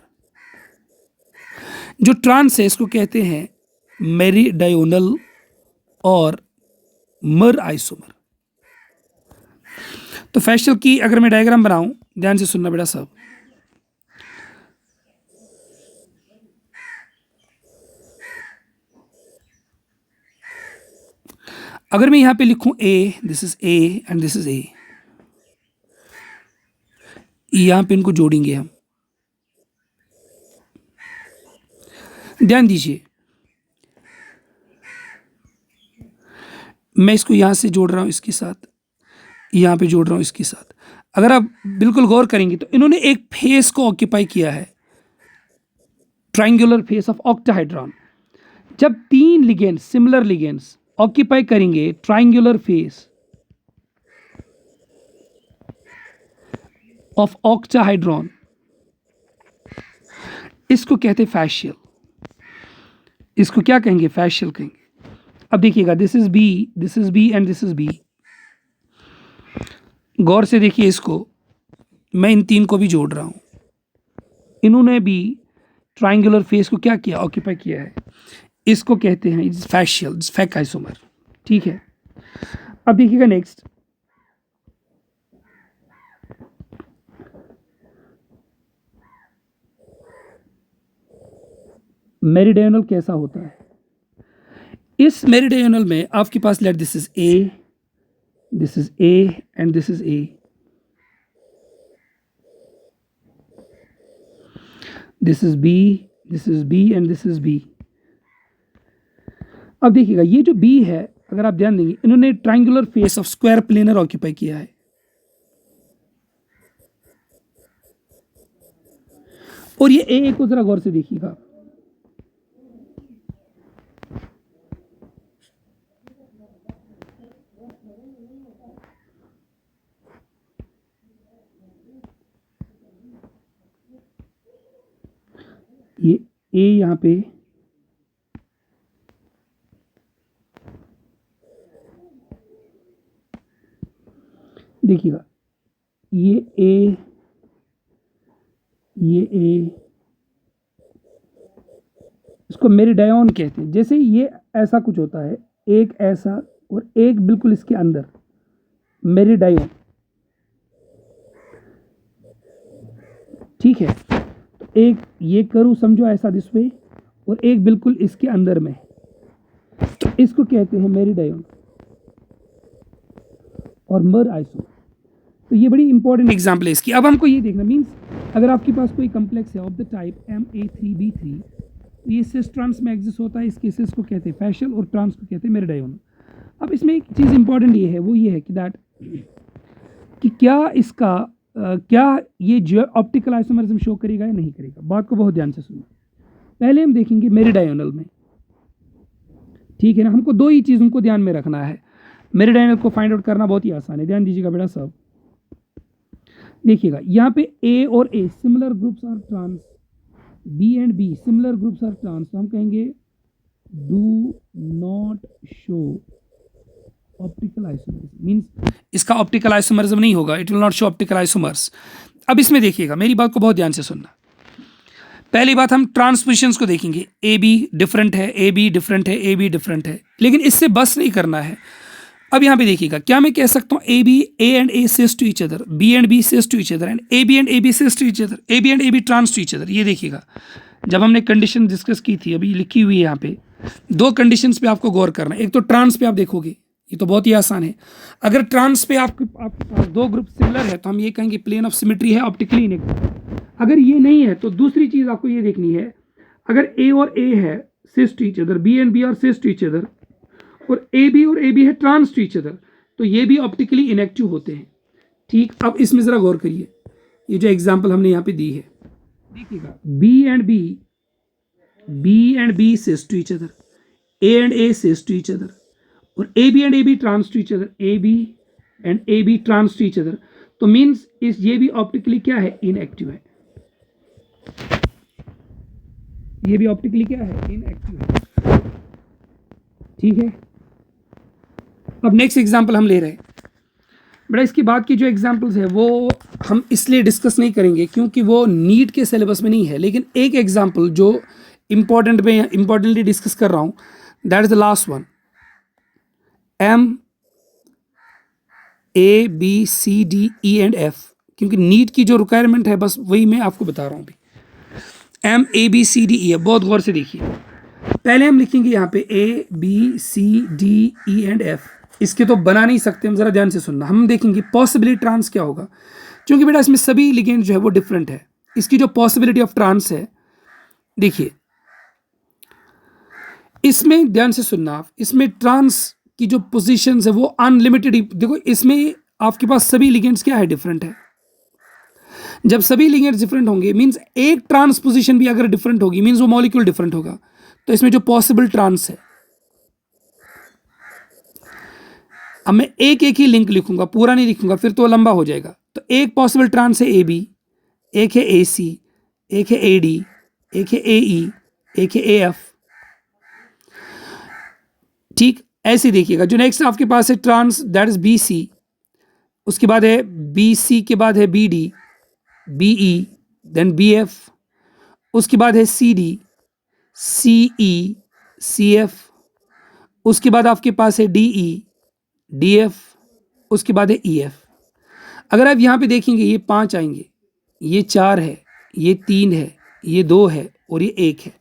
जो ट्रांस है इसको कहते हैं मेरिडायोनल और मर आइसोमर। तो फैशियल की अगर मैं डायग्राम बनाऊं, ध्यान से सुनना बेटा साहब, अगर मैं यहां पे लिखूं A, this is A and this is A, यहां पे इनको जोड़ेंगे हम, ध्यान दीजिए, मैं इसको यहां से जोड़ रहा हूं इसके साथ, यहां पे जोड़ रहा हूं इसके साथ। अगर आप बिल्कुल गौर करेंगे तो इन्होंने एक फेस को ऑक्यूपाई किया है, ट्रायंगुलर फेस ऑफ ऑक्टाहाइड्रॉन। जब 3 लिगेंड्स, सिमिलर लिगेंड्स ऑक्यूपाई करेंगे ट्रायंगुलर फेस ऑफ ऑक्टाहाइड्रॉन, इसको कहते हैं फैशियल, इसको क्या कहेंगे, फैशियल कहेंगे। अब देखिएगा, this is B and this is B, गौर से देखिए इसको, मैं इन 3 को भी जोड़ रहा हूं, इन्होंने भी ट्राइंगुलर फेस को क्या किया, ऑक्यूपाई किया है, इसको कहते हैं इट्स फैशियल फैक आइसोमर। ठीक है, अब देखिएगा नेक्स्ट, मेरिडियनल कैसा होता है। इस मेरिडियनल में आपके पास let this is A, this is A and this is A, this is B, this is B and this is B. अब देखिएगा ये जो बी है, अगर आप ध्यान देंगे, इन्होंने triangular face of square planar occupy किया है, और ये ए को जरा गौर से देखिएगा, ये ए यहाँ पे देखिएगा, ये ए, ये ए, इसको मेरिडायन कहते हैं। जैसे ये ऐसा कुछ होता है, एक ऐसा और एक बिल्कुल इसके अंदर, मेरिडायन। ठीक है, तो एक ये करूँ समझो ऐसा दिस वे, और एक बिल्कुल इसके अंदर में, तो इसको कहते हैं मेरिडायन और मर आइसो। तो ये बड़ी इंपॉर्टेंट एग्जाम्पल है इसकी। अब हमको ये देखना, मीन्स अगर आपके पास कोई कम्प्लेक्स है ऑफ द टाइप Ma3B3, ये सिस ट्रांस में एग्जिस्ट होता है, इसके सिस को कहते हैं फैशियल और ट्रांस को कहते हैं मेरिडायन। अब इसमें एक चीज़ इंपॉर्टेंट ये है, वो ये है कि दैट कि क्या इसका क्या ये जो ऑप्टिकल आइसोमरिज्म शो करेगा या नहीं करेगा। बात को बहुत ध्यान से सुनो। पहले हम देखेंगे मेरिडायनल में, ठीक है ना, हमको दो ही चीज़ों को ध्यान में रखना है। मेरिडायनल को फाइंड आउट करना बहुत ही आसान है, ध्यान दीजिएगा बेटा सब। देखिएगा यहाँ पे ए और A similar groups are trans, B and B similar groups are trans, तो हम कहेंगे do not show optical isomers, means इसका ऑप्टिकल आइसोमरिज्म नहीं होगा, it will not show optical isomers. अब इसमें देखिएगा, मेरी बात को बहुत ध्यान से सुनना। पहली बात हम ट्रांसपोजिशंस को देखेंगे, ए बी डिफरेंट है, ए बी डिफरेंट है, ए बी डिफरेंट है, लेकिन इससे बस नहीं करना है। अब यहाँ पे देखिएगा, क्या मैं कह सकता हूँ A B, A and A cis to each other, B and B cis to each other, and A B cis to each other, A B and A B trans to each other. ये देखिएगा, जब हमने कंडीशन डिस्कस की थी, अभी लिखी हुई है यहाँ पे, दो कंडीशंस पे आपको गौर करना है। एक तो ट्रांस पे आप देखोगे, ये तो बहुत ही आसान है। अगर ट्रांस पे आपके पास दो ग्रुप सिमिलर है, तो हम ये कहेंगे प्लेन ऑफ सिमेट्री है, ऑप्टिकली इनएक्टिव। अगर ये नहीं है तो दूसरी चीज़ आपको ये देखनी है, अगर ए और ए है cis to each other, B and B are cis to each other, और ए बी है ट्रांस टू ईच अदर, तो ये भी ऑप्टिकली इनएक्टिव होते हैं। ठीक, अब इसमें ज़रा गौर करिए, ये जो एग्जाम्पल हमने यहाँ पे दी है, देखिएगा, B and B cis to each other, A and A cis to each other, और A B and A B trans to each other, A B and A B trans to each other, तो मीन्स इस ये भी ऑप्टिकली क्या है, इनएक्टिव है। ये भी ऑप्टिकली क्या है, इनएक्टिव है। ठीक है, अब नेक्स्ट एग्जांपल हम ले रहे हैं। बड़ा इसके बाद की जो एग्जांपल्स है वो हम इसलिए डिस्कस नहीं करेंगे क्योंकि वो नीट के सिलेबस में नहीं है, लेकिन एक एग्जांपल जो इंपॉर्टेंटली डिस्कस कर रहा हूँ, that is the last one, M A B C D E and F, क्योंकि नीट की जो रिक्वायरमेंट है बस वही मैं आपको बता रहा हूँ अभी। M A B C D E है, बहुत गौर से देखिए। पहले हम लिखेंगे यहाँ पे A B C D E and F, इसके तो बना नहीं सकते हम, जरा ध्यान से सुनना। हम देखेंगे पॉसिबिलिटी ट्रांस क्या होगा, क्योंकि बेटा इसमें सभी लिगेंड जो है वो डिफरेंट है। इसकी जो पॉसिबिलिटी ऑफ ट्रांस है, देखिए इसमें ध्यान से सुनना आप, इसमें ट्रांस की जो पोजीशंस है वो अनलिमिटेड ही, देखो इसमें आपके पास सभी लिगेंड्स क्या है, डिफरेंट है। जब सभी लिगेंड्स डिफरेंट होंगे मींस एक ट्रांस पोजीशन भी अगर डिफरेंट होगी मींस वो मॉलिक्यूल डिफरेंट होगा। तो इसमें जो पॉसिबल ट्रांस है, अब मैं एक एक ही लिंक लिखूंगा, पूरा नहीं लिखूंगा, फिर तो लंबा हो जाएगा। तो एक पॉसिबल ट्रांस है ए बी, एक है ए सी, एक है ए डी, एक है ए ई, एक है ए एफ। ठीक, ऐसे देखिएगा। जो नेक्स्ट आपके पास है trans, that is B C, उसके बाद है बी सी के बाद है B D, B E, then B F, उसके बाद है CD, CE, CF, उसके बाद आपके पास है DE, DF, उसके बाद है EF। अगर आप यहाँ पे देखेंगे ये 5 आएंगे, ये 4 है, ये 3 है, ये 2 है और ये 1 है।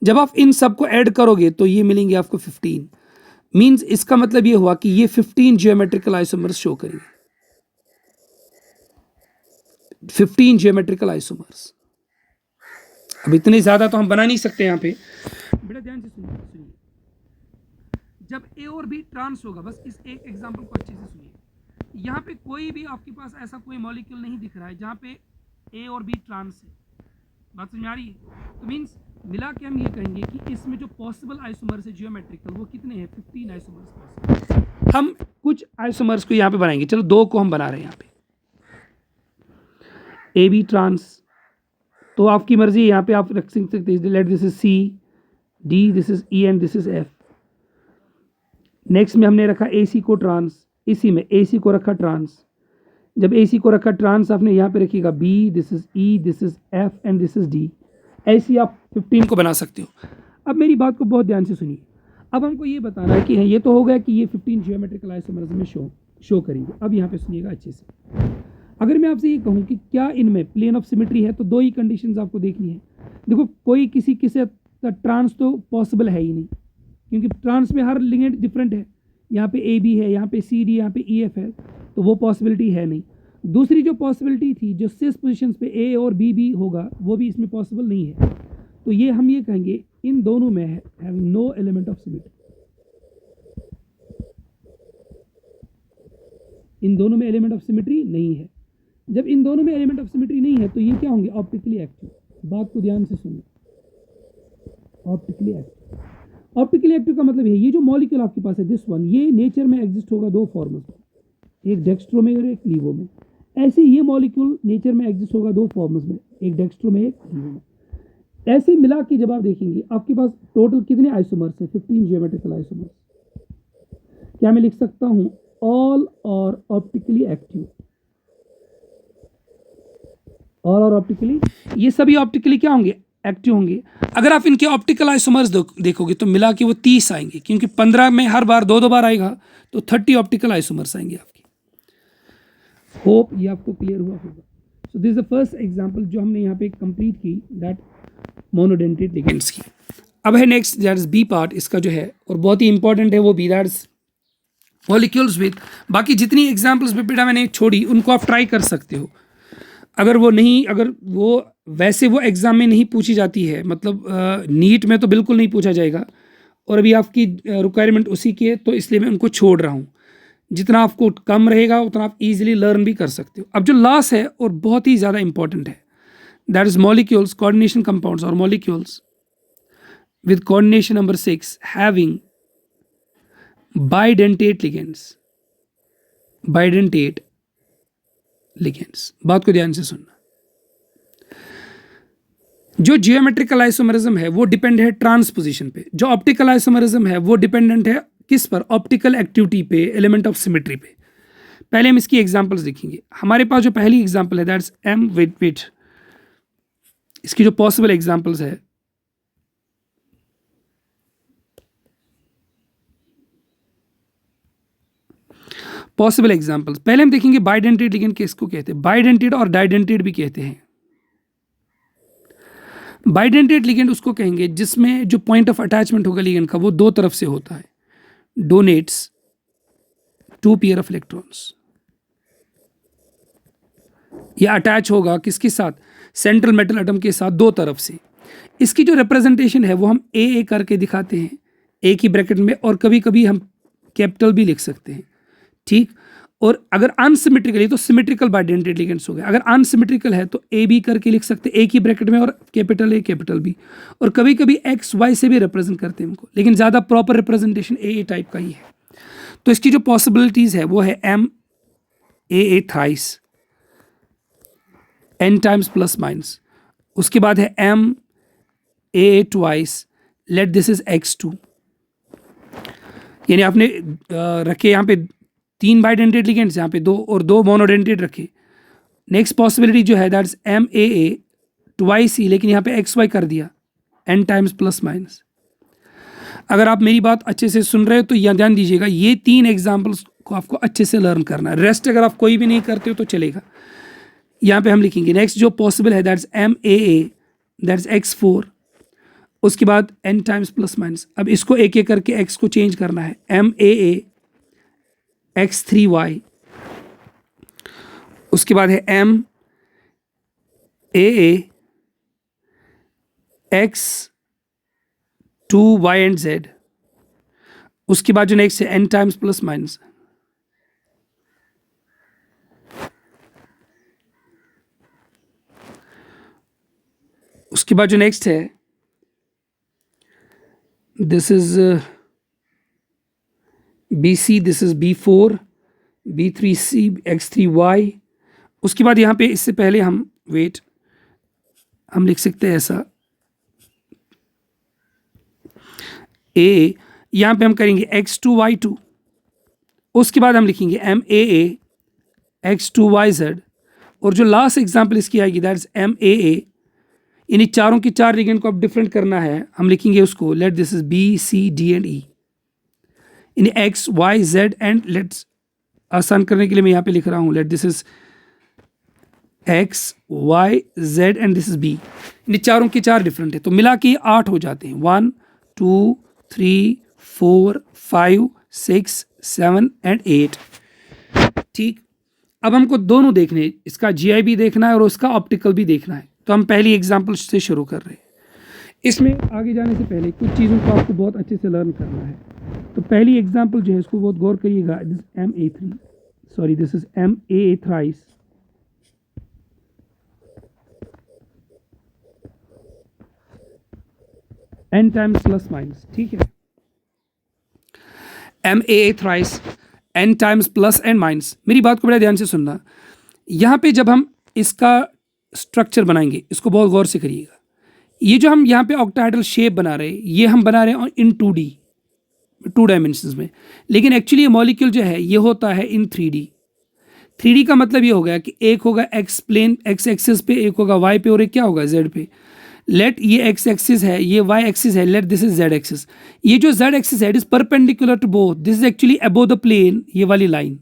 जब आप इन सबको ऐड करोगे तो ये मिलेंगे आपको 15। मींस इसका मतलब ये हुआ कि ये 15 जियोमेट्रिकल आइसोमर्स शो करेंगे, 15 जियोमेट्रिकल आइसोमर्स। अब इतने ज्यादा तो हम बना नहीं सकते यहाँ पे, बड़ा ध्यान से सुनिए। जब A और B ट्रांस होगा, बस इस एक एग्जांपल को अच्छे से सुनिए। यहाँ पे कोई भी आपके पास ऐसा कोई मॉलिक्यूल नहीं दिख रहा है जहाँ पे A और B ट्रांस है। बात समझ आ रही है? तो मीन्स मिला के हम ये कहेंगे कि इसमें जो पॉसिबल आइसोमर्स है जियोमेट्रिकल, वो कितने हैं? 15 आइसोमर्स पॉसिबल। हम कुछ आइसोमर्स को यहाँ पे बनाएंगे, चलो 2 को हम बना रहे हैं यहाँ पे। AB ट्रांस, तो आपकी मर्जी, यहाँ पे आप रख सकते हैं late this is C, D, this is E and this is F। Next में हमने रखा AC को ट्रांस, इसी में AC को रखा ट्रांस। जब AC को रखा ट्रांस, आपने यहाँ पे रखिएगा B, this is E, this is F and this is D। ऐसी आप 15 को बना सकते हो। अब मेरी बात को बहुत ध्यान से सुनिए। अब हमको ये बताना है कि ये तो हो गया कि ये 15 जियोमेट्रिकल आइसोमर्स में शो करेंगे। अब यहाँ पे सुनिएगा अच्छे से। अगर मैं आपसे ये कहूँ कि क्या इनमें प्लेन ऑफ सिमेट्री है, तो 2 ही कंडीशंस आपको देखनी है। देखो, कोई किसी का ट्रांस तो पॉसिबल है ही नहीं, क्योंकि ट्रांस में हर लिगेंड डिफरेंट है। यहाँ पे AB है, यहाँ पे CD, यहाँ पे EF है, तो वो पॉसिबिलिटी है नहीं। दूसरी जो पॉसिबिलिटी थी, जो सिस पोजिशन पे A और B भी होगा, वो भी इसमें पॉसिबल नहीं है। तो ये हम ये कहेंगे इन दोनों में है having no element of symmetry. इन दोनों में एलिमेंट ऑफ सिमेट्री नहीं है। जब इन दोनों में एलिमेंट ऑफ सिमेट्री नहीं है, तो ये क्या होंगे? Optically active. बात को ध्यान से सुनिए, ऑप्टिकली एक्टिव। ऑप्टिकली एक्टिव का मतलब है ये जो मॉलिक्यूल आपके पास है, दिस वन, ये नेचर में एग्जिस्ट होगा 2 फॉर्म्स में, एक डेक्स्ट्रो में और एक लीवो में। ऐसे ये मॉलिक्यूल नेचर में एग्जिस्ट होगा 2 फॉर्म्स में, एक डेक्स्ट्रो में, एक लीवो में। ऐसे मिला के जब आप देखेंगे, आपके पास टोटल कितने आइसोमर्स हैं? 15 जियोमेट्रिकल आइसोमर्स। क्या मैं लिख सकता हूं ऑल और ऑप्टिकली एक्टिव? ऑल और ऑप्टिकली, ये सभी ऑप्टिकली क्या होंगे? एक्टिव होंगे। अगर आप इनके ऑप्टिकल आइसोमर्स देखोगे तो मिला के वो 30 आएंगे, क्योंकि 15 में हर बार 2 बार आएगा, तो 30 ऑप्टिकल आइसोमर्स आएंगे आपके। होप ये आपको क्लियर हुआ होगा। So this is the first example जो हमने यहाँ पे कंप्लीट की, दैट मोनोडेंटेट लिगेंड्स की। अब है next, that is B part इसका जो है, और बहुत ही इंपॉर्टेंट है वो भी, दैट इज मॉलिक्यूल्स विद। बाकी जितनी एग्जाम्पल्स बेटा मैंने छोड़ी, उनको आप ट्राई कर सकते हो। अगर वो वैसे वो एग्ज़ाम में नहीं पूछी जाती है, मतलब नीट में तो बिल्कुल नहीं पूछा जाएगा, और अभी आपकी रिक्वायरमेंट उसी की है, तो इसलिए मैं उनको छोड़ रहा हूँ। जितना आपको कम रहेगा उतना आप इजीली लर्न भी कर सकते हो। अब जो लास्ट है और बहुत ही ज़्यादा इंपॉर्टेंट है, that is molecules, coordination compounds और molecules with coordination number 6 having bidentate ligands. Bidentate ligands, बात को ध्यान से सुनना। जो जियोमेट्रिकल आइसोमरिज्म है वो डिपेंड है ट्रांसपोजिशन पे, जो ऑप्टिकल आइसोमरिज्म है वो डिपेंडेंट है किस पर? ऑप्टिकल एक्टिविटी पे, एलिमेंट ऑफ सिमेट्री पे। पहले हम इसकी एग्जांपल्स देखेंगे। हमारे पास जो पहली एग्जांपल है, दैट्स M विद इसकी जो पॉसिबल एग्जांपल्स है, पॉसिबल एग्जांपल्स पहले हम देखेंगे। बाइडेंटेट लिगेंड किसको कहते हैं? बाइडेंटेट और डाइडेंटेट भी कहते हैं। बाइडेंटेट लिगेंड उसको कहेंगे जिसमें जो पॉइंट ऑफ अटैचमेंट होगा लिगेंड का, वो 2 तरफ से होता है। Donates 2 pair of electrons. यह अटैच होगा किसके साथ? सेंट्रल मेटल एटम के साथ 2 तरफ से। इसकी जो रिप्रेजेंटेशन है वो हम ए करके दिखाते हैं, ए की ब्रैकेट में, और कभी कभी हम कैपिटल भी लिख सकते हैं, ठीक। और अगर अनसिमेट्रिकल, तो सिमेट्रिकल बाइडेंटेट लिगेंड्स हो गए। अगर अनसिमेट्रिकल है तो ए बी करके लिख सकते हैं, ए की ब्रैकेट में और कैपिटल ए कैपिटल बी, और कभी कभी एक्स वाई से भी रिप्रेजेंट करते हैं उनको, लेकिन ज़्यादा प्रॉपर रिप्रेजेंटेशन ए टाइप का ही है। तो इसकी जो पॉसिबिलिटीज़ है वो है M A thrice, n times plus minus. उसके बाद है M A twice, late this is X2। यानी आपने रखे यहाँ पे 3 बाइडेंटेट लिगेंड्स, यहाँ पे 2 और 2 मोनोडेंटेट रखे। नेक्स्ट पॉसिबिलिटी जो है दैट्स MAA ट्वाइस ही, लेकिन यहाँ पे एक्स वाई कर दिया n टाइम्स प्लस माइनस। अगर आप मेरी बात अच्छे से सुन रहे हो तो यहाँ ध्यान दीजिएगा, ये 3 एग्जाम्पल्स को आपको अच्छे से लर्न करना है। रेस्ट अगर आप कोई भी नहीं करते हो तो चलेगा। यहाँ पे हम लिखेंगे नेक्स्ट जो पॉसिबल है, दैट्स MAA, दैट्स x4, उसके बाद n टाइम्स प्लस माइनस। अब इसको एक एक करके x को चेंज करना है, MAA x3y, उसके बाद है MAA x2y एंड z, उसके बाद जो नेक्स्ट है n टाइम्स प्लस माइनस। उसके बाद जो नेक्स्ट है, this is BC, this is B4, B3C, x3y। उसके बाद यहाँ पे इससे पहले हम हम लिख सकते हैं ऐसा A, यहाँ पे हम करेंगे x2y2, उसके बाद हम लिखेंगे MAA x2yz, और जो लास्ट एग्जाम्पल इसकी आएगी दैट इज MAA। इन्हीं चारों की 4 लिगेंड को अब डिफरेंट करना है, हम लिखेंगे उसको late this is B, C, D and E, in x, y, z and let's आसान करने के लिए मैं यहाँ पे लिख रहा हूँ late this is x, y, z and this is B। इन चारों की 4 डिफरेंट है, तो मिला के 8 हो जाते हैं, 1 2 3 4 5 6 7 एंड 8। ठीक, अब हमको दोनों देखने, इसका GI भी देखना है और उसका ऑप्टिकल भी देखना है। तो हम पहली एग्जाम्पल से शुरू कर रहे हैं। इसमें आगे जाने से पहले कुछ चीज़ों को आपको बहुत अच्छे से लर्न करना है। तो पहली एग्जाम्पल जो है इसको बहुत गौर करिएगा, this MA3, sorry this is MAA thrice, n times plus minus. ठीक है, MAA thrice n times plus and minus. मेरी बात को बड़ा ध्यान से सुनना, यहाँ पे जब हम इसका स्ट्रक्चर बनाएंगे इसको बहुत गौर से करिएगा। ये जो हम यहाँ पे ऑक्टाहेड्रल शेप बना रहे हैं, ये हम बना रहे हैं इन 2D, 2 डायमेंशंस में, लेकिन एक्चुअली ये मॉलिक्यूल जो है ये होता है इन 3D। 3D का मतलब ये हो गया कि एक होगा एक्स प्लेन, एक्स एक्सिस पे, एक होगा वाई पे और एक क्या होगा जेड पे। लेट ये एक्स एक्सिस है, ये वाई एक्सिस है, let this is Z axis. ये जो जेड एक्सिस है it is perpendicular to both, this is actually above the plane, ये वाली लाइन,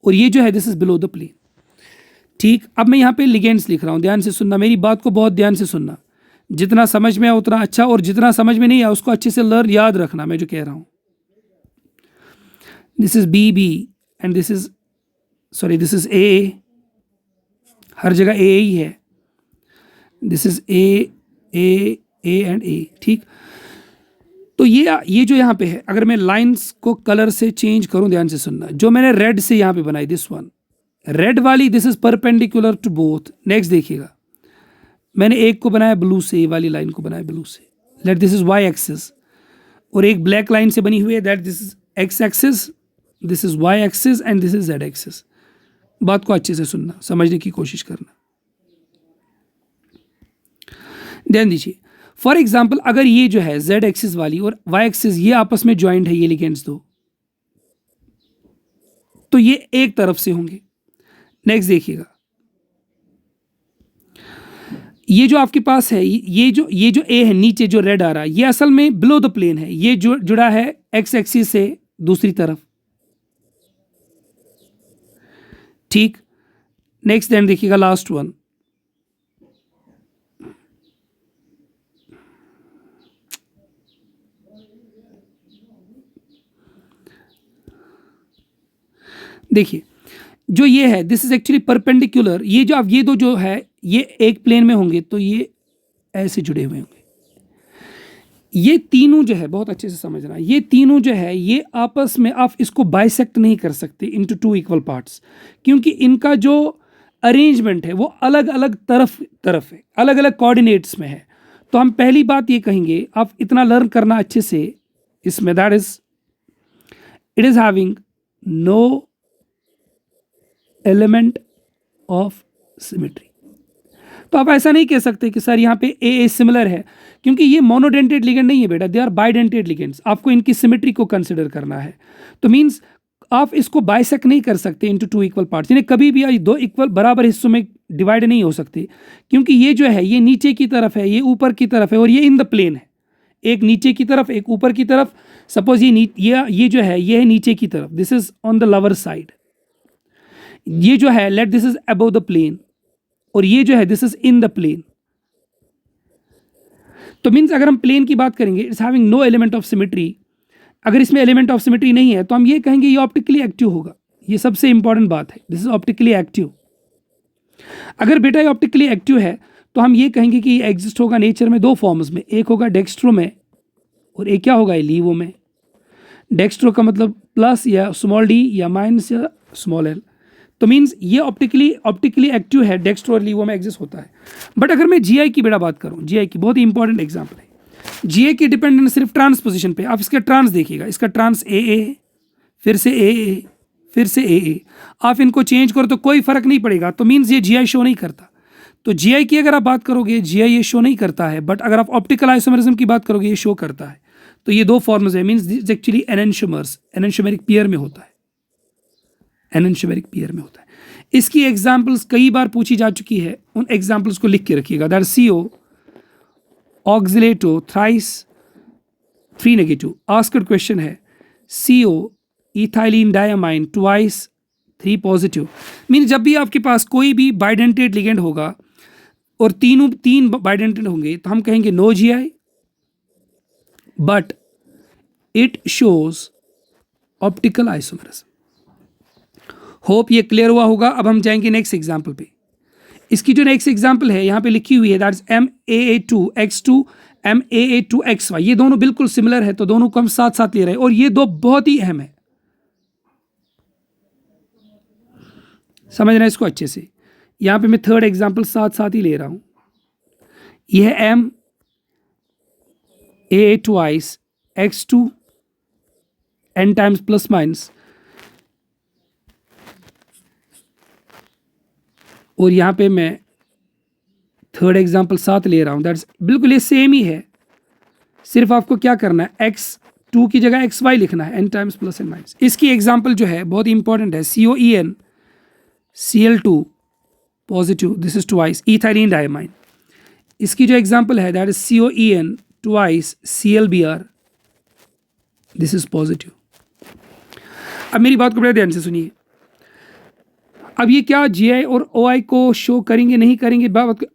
और ये जो है this is below the plane. ठीक, अब मैं यहाँ पे लिगेंड्स लिख रहा हूँ, ध्यान से सुनना, मेरी बात को बहुत ध्यान से सुनना, जितना समझ में आए उतना अच्छा, और जितना समझ में नहीं आया उसको अच्छे से लर्न याद रखना मैं जो कह रहा हूँ। This is BB and this is this is AA, हर जगह AA ही है, this is A and A। ठीक, तो ये जो यहाँ पे है, अगर मैं लाइंस को कलर से चेंज करूँ, ध्यान से सुनना, जो मैंने रेड से यहाँ पे बनाई, दिस वन रेड वाली, this is perpendicular to both. Next देखिएगा, मैंने एक को बनाया ब्लू से, ये वाली लाइन को बनाया ब्लू से, let this is Y axis, और एक ब्लैक लाइन से बनी हुई है that this is X axis, this is Y axis and this is Z axis. बात को अच्छे से सुनना, समझने की कोशिश करना, ध्यान दीजिए। फॉर एग्जाम्पल अगर ये जो है जेड एक्सिस वाली और वाई एक्सिस ये आपस में ज्वाइंट है, ये लिगेंड्स दो, तो ये एक तरफ से होंगे। नेक्स्ट देखिएगा, ये जो आपके पास है, ये जो A है नीचे जो रेड आ रहा है, ये असल में बिलो द प्लेन है, ये जो जुड़ा है एक्स एक्सिस से दूसरी तरफ। ठीक, नेक्स्ट देन देखिएगा लास्ट वन, देखिए जो ये है दिस इज एक्चुअली परपेंडिकुलर, ये जो अब ये दो जो है ये एक प्लेन में होंगे तो ये ऐसे जुड़े हुए होंगे। ये तीनों जो है बहुत अच्छे से समझना, ये तीनों जो है ये आपस में आप इसको बाइसेक्ट नहीं कर सकते इनटू 2 इक्वल पार्ट्स, क्योंकि इनका जो अरेंजमेंट है वो अलग अलग तरफ है, अलग अलग कोऑर्डिनेट्स में है। तो हम पहली बात ये कहेंगे, आप इतना लर्न करना अच्छे से इसमें, that is it is having no element of symmetry. तो आप ऐसा नहीं कह सकते कि सर यहाँ पे ए सिमिलर है, क्योंकि ये मोनोडेंटेड लिगेंड नहीं है बेटा, दे आर बाइडेंटेड लिगेंड्स, आपको इनकी सिमेट्री को कंसिडर करना है। तो मींस आप इसको बाइसेक्ट नहीं कर सकते इनटू 2 इक्वल पार्ट्स, यानी कभी भी दो इक्वल बराबर हिस्सों में डिवाइड नहीं हो सकते, क्योंकि ये जो है ये नीचे की तरफ है, ये ऊपर की तरफ है, और ये इन द प्लेन है, एक नीचे की तरफ एक ऊपर की तरफ। सपोज ये जो है ये है नीचे की तरफ, this is on the lower side, ये जो है let this is above the plane, और ये जो है this is in the plane. तो मीन्स अगर हम प्लेन की बात करेंगे, it's having no element of symmetry, अगर इसमें एलिमेंट ऑफ सिमेट्री नहीं है तो हम ये कहेंगे ये ऑप्टिकली एक्टिव होगा। ये सबसे इंपॉर्टेंट बात है, दिस इज ऑप्टिकली एक्टिव। अगर बेटा ये ऑप्टिकली एक्टिव है तो हम ये कहेंगे कि ये एग्जिस्ट होगा नेचर में दो फॉर्म्स में, एक होगा डेक्स्ट्रो में और एक क्या होगा लीवो में। डेक्स्ट्रो का मतलब प्लस या स्मॉल डी या माइनस या स्मॉल एल। तो मीन्स ये ऑप्टिकली एक्टिव है, डेक्स्ट्रो और लीवो में एग्जिस्ट होता है। बट अगर मैं जीआई की बेटा बात करूँ, जीआई की बहुत ही इंपॉर्टेंट एग्जाम्पल है। जीआई की डिपेंडेंट सिर्फ ट्रांसपोजिशन पे। आप इसका ट्रांस देखिएगा, इसका ट्रांस ए फिर से ए फिर से ए, आप इनको चेंज करो तो कोई फर्क नहीं पड़ेगा, तो मीन्स ये जीआई शो नहीं करता। तो जीआई की अगर आप बात करोगे, जीआई ये शो नहीं करता है, बट अगर आप ऑप्टिकल आइसोमरिज्म की बात करोगे ये शो करता है। तो ये दो फॉर्म्स है, मीन्स एक्चुअली एनेंशियोमर्स, एनेंशियोमेरिक पेयर में होता है, एनेंशियोमेरिक पेयर में होता है। इसकी एग्जाम्पल्स कई बार पूछी जा चुकी है, उन एग्जाम्पल्स को लिख के रखिएगा। That CO oxalato thrice 3 negative. Asked question है CO ethylene diamine twice 3 positive. Mean जब भी आपके पास कोई भी बाइडेंटेड लिगेंड होगा और तीन बाइडेंटेड होंगे तो हम कहेंगे no GI, but it shows optical isomerism. Hope ये क्लियर हुआ होगा। अब हम जाएंगे नेक्स्ट एग्जाम्पल पे। इसकी जो नेक्स्ट एग्जाम्पल है यहाँ पे लिखी हुई है, दैट इज MAA2X2 MAA2XY। ये दोनों बिल्कुल सिमिलर है, तो दोनों को हम साथ साथ ले रहे हैं, और ये दो बहुत ही अहम है, समझ रहे हैं इसको अच्छे से। यहाँ पे मैं थर्ड एग्जाम्पल साथ साथ ही ले रहा हूँ। यह है MAA2X2 n times plus minus, और यहाँ पे मैं थर्ड एग्जाम्पल साथ ले रहा हूँ। दैट्स बिल्कुल ये सेम ही है, सिर्फ आपको क्या करना है, X2 की जगह XY लिखना है, n times plus and minus. इसकी एग्जाम्पल जो है बहुत इंपॉर्टेंट है, COEN Cl2 positive, this is twice ethylene diamine. इसकी जो एग्जाम्पल है that is COEN twice ClBr, this is positive. अब मेरी बात को बड़े ध्यान से सुनिए। अब ये क्या जीआई और ओआई को शो करेंगे नहीं करेंगे,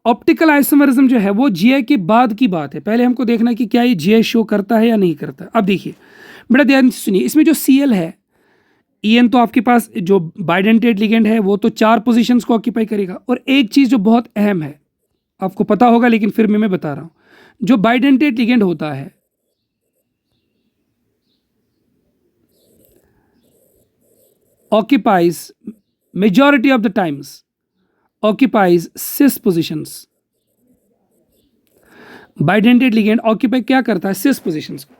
ऑप्टिकल आइसोमरिज्म जो है वो जीआई के बाद की बात है। पहले हमको देखना कि क्या ये जीआई शो करता है या नहीं करता। अब देखिए बड़ा ध्यान से सुनिए, इसमें जो Cl है, EN तो आपके पास जो बाइडेंटेड लिगेंड है वो तो 4 पोजीशंस को ऑक्यूपाई करेगा। और एक चीज़ जो बहुत अहम है, आपको पता होगा लेकिन फिर मैं बता रहा हूँ, जो बाइडेंटेड लिगेंड होता है occupies majority of the times occupies cis positions। Bidentate ligand occupy क्या करता है, सिस पोजीशंस को।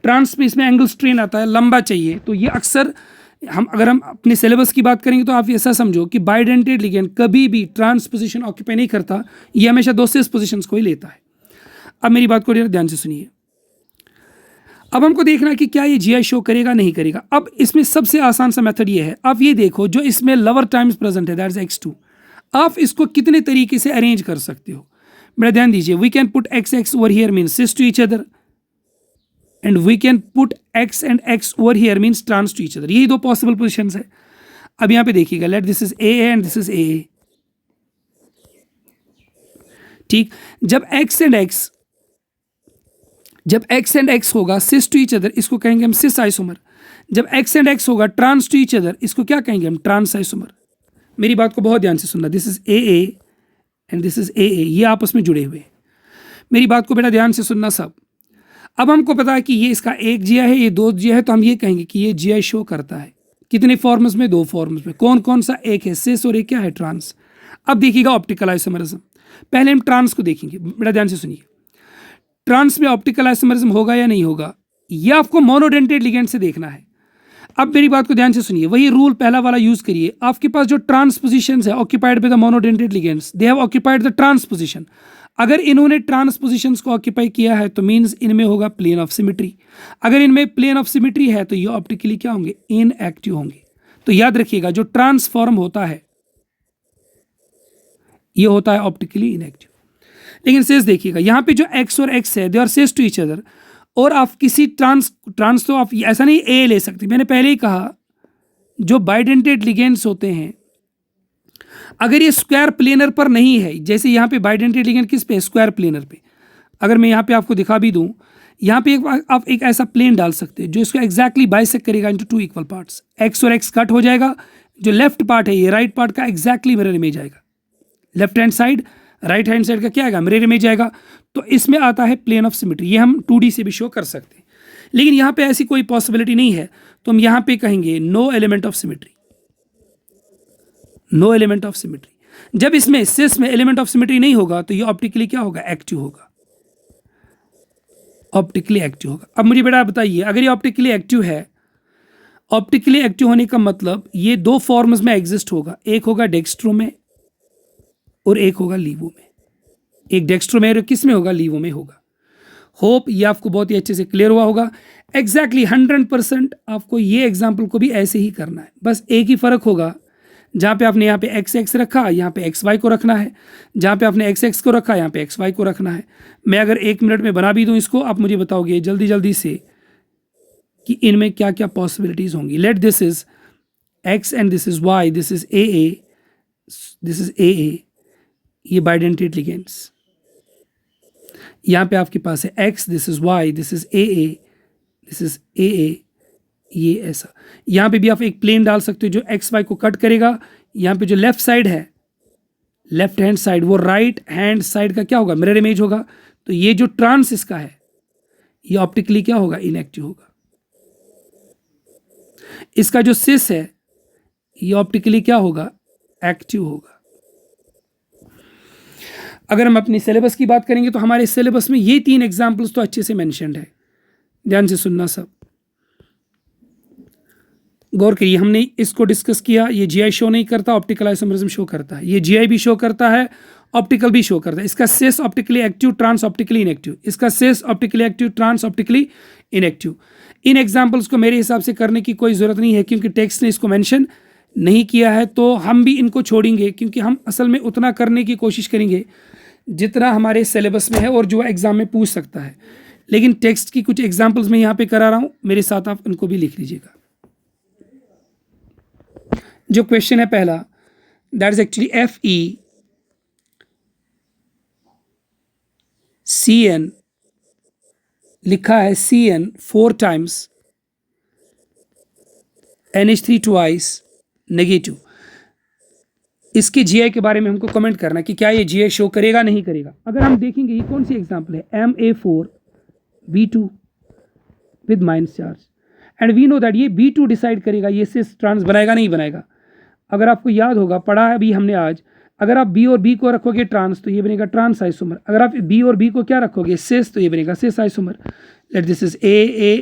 ट्रांस में इसमें एंगल स्ट्रेन आता है, लंबा चाहिए, तो ये अक्सर अगर हम अपने सिलेबस की बात करेंगे तो आप ऐसा समझो कि बाइडेंटेड लिगेंड कभी भी ट्रांस पोजीशन ऑक्यूपाई नहीं करता, ये हमेशा 2 सिस पोजीशंस को ही लेता है। अब मेरी बात को ध्यान से सुनिए। अब हमको देखना है कि क्या ये जीआई शो करेगा नहीं करेगा। अब इसमें सबसे आसान सा मेथड ये है, आप ये देखो जो इसमें लोअर टाइम्स प्रेजेंट है दैट इज X2, आप इसको कितने तरीके से अरेंज कर सकते हो, बड़ा ध्यान दीजिए। We can put XX over here means cis to each other, and we can put X and X over here means trans to each other. यही 2 पॉसिबल पोजिशन है। अब यहाँ पे देखिएगा, let this is AA and this is AA, ठीक। जब X एंड X होगा सिस टू ईच अदर, इसको कहेंगे हम सिस आइसोमर। जब X एंड X होगा ट्रांस टू ईच अदर, इसको क्या कहेंगे हम, ट्रांस आइसोमर। मेरी बात को बहुत ध्यान से सुनना, this is AA and this is AA, ये आपस में जुड़े हुए। मेरी बात को बेटा ध्यान से सुनना सब। अब हमको पता है कि ये इसका एक जीआई है, ये 2 जीआई है, तो हम ये कहेंगे कि ये जीआई शो करता है कितने फॉर्म्स में, 2 फॉर्म्स में। कौन कौन सा, एक है सिस और एक क्या है, ट्रांस। अब देखिएगा ऑप्टिकल आइसोमरिज्म, पहले हम ट्रांस को देखेंगे, बड़ा ध्यान से सुनिए। ट्रांस में ऑप्टिकल आइसोमरिज्म होगा या नहीं होगा, यह आपको मोनोडेंटेड लिगेंड से देखना है। अब मेरी बात को ध्यान से सुनिए, वही रूल पहला वाला यूज करिए। आपके पास जो ट्रांस पोजीशंस है occupied by the monodentate ligands, they have occupied the trans position. अगर इन्होंने ट्रांस पोजीशंस को ऑक्यूपाई किया है तो मीन्स इनमें होगा प्लेन ऑफ सिमेट्री। अगर इनमें प्लेन ऑफ सिमेट्री है तो ये ऑप्टिकली क्या होंगे, इनएक्टिव होंगे। तो याद रखिएगा जो ट्रांसफॉर्म होता है ये होता है ऑप्टिकली इनएक्टिव। लेकिन सेस देखिएगा, यहाँ पे जो एक्स और एक्स है they are cis to each other, और आप किसी ट्रांस तो आप ऐसा नहीं ए ले सकते। मैंने पहले ही कहा जो बाइडेंटेड लिगेंड्स होते हैं अगर ये स्क्वायर प्लेनर पर नहीं है, जैसे यहाँ पे बाइडेंटेड लिगेंड किस पे, स्क्वायर प्लेनर पे, अगर मैं यहाँ पे आपको दिखा भी दूँ, यहाँ पे आप एक ऐसा प्लेन डाल सकते हैं जो इसको एग्जैक्टली बाइसेक्ट करेगा into two equal parts. X और एक्स कट हो जाएगा, जो लेफ्ट पार्ट है ये राइट पार्ट का एग्जैक्टली मिरर इमेज आएगा, left hand side right hand side का क्या आएगा, मिरर इमेज आएगा। तो इसमें आता है प्लेन ऑफ सिमेट्री, ये हम 2D से भी शो कर सकते हैं। लेकिन यहाँ पे ऐसी कोई पॉसिबिलिटी नहीं है, तो हम यहाँ पे कहेंगे no element of symmetry, no element of symmetry. जब इसमें सिस में एलिमेंट ऑफ सिमेट्री नहीं होगा तो ये ऑप्टिकली क्या होगा, एक्टिव होगा, ऑप्टिकली एक्टिव होगा। अब मुझे बेटा बताइए, अगर ये ऑप्टिकली एक्टिव है, ऑप्टिकली एक्टिव होने का मतलब ये दो फॉर्म्स में एग्जिस्ट होगा, एक होगा डेक्स्ट्रो में और एक होगा लीवो में। एक डेक्स्ट्रो में और किस में होगा, लीवो में होगा। होप ये आपको बहुत ही अच्छे से क्लियर हुआ होगा। एग्जैक्टली 100% आपको ये एग्जाम्पल को भी ऐसे ही करना है, बस एक ही फर्क होगा, जहाँ पे आपने यहाँ पे एक्स एक्स रखा यहाँ पे एक्स वाई को रखना है, जहाँ पे आपने एक्स एक्स को रखा यहाँ पे एक्स वाई को रखना है। मैं अगर 1 मिनट में बना भी दूँ इसको, आप मुझे बताओगे जल्दी जल्दी से कि इनमें क्या क्या पॉसिबिलिटीज़ होंगी। Let this is X and this is Y, this is A, this is A, ये बाइडेंटेड लिगेंड्स। यहाँ पे आपके पास है X, this is Y, this is A, this is A, ये ऐसा। यहाँ पे भी आप एक प्लेन डाल सकते हो जो एक्स वाई को कट करेगा। यहाँ पे जो लेफ्ट साइड है, लेफ्ट हैंड साइड, वो राइट हैंड साइड का क्या होगा, मिरर इमेज होगा। तो ये जो ट्रांस इसका है ये ऑप्टिकली क्या होगा, इनएक्टिव होगा। इसका जो सिस है ये ऑप्टिकली क्या होगा, एक्टिव होगा। अगर हम अपनी सिलेबस की बात करेंगे तो हमारे सिलेबस में ये 3 एग्जाम्पल्स तो अच्छे से मेंशन्ड है, ध्यान से सुनना सब, गौर करिए। हमने इसको डिस्कस किया, ये जीआई शो नहीं करता, ऑप्टिकल आइसोमरिज्म शो करता है। ये जीआई भी शो करता है, ऑप्टिकल भी शो करता है। इसका cis optically active, trans optically inactive, इसका cis optically active, trans optically inactive. इन एग्जाम्पल्स को मेरे हिसाब से करने की कोई ज़रूरत नहीं है क्योंकि टेक्स्ट ने इसको मेंशन नहीं किया है, तो हम भी इनको छोड़ेंगे क्योंकि हम असल में उतना करने की कोशिश करेंगे जितना हमारे सिलेबस में है और जो एग्ज़ाम में पूछ सकता है। लेकिन टेक्स्ट की कुछ एग्जाम्पल्स मैं यहाँ पे करा रहा हूँ, मेरे साथ आप इनको भी लिख लीजिएगा। जो क्वेश्चन है पहला, that is actually FE CN, लिखा है CN 4 times NH3 twice negative. इसके GI के बारे में हमको कमेंट करना कि क्या ये GI शो करेगा नहीं करेगा। अगर हम देखेंगे ये कौन सी एग्जाम्पल है, MA4 B2 with minus charge, and we know that ये B2 डिसाइड करेगा ये सिस ट्रांस बनाएगा नहीं बनाएगा। अगर आपको याद होगा, पढ़ा है अभी हमने आज, अगर आप B और B को रखोगे ट्रांस तो ये बनेगा ट्रांस आइसोमर, अगर आप B और B को क्या रखोगे, सिस, तो ये बनेगा cis isomer. Let this is A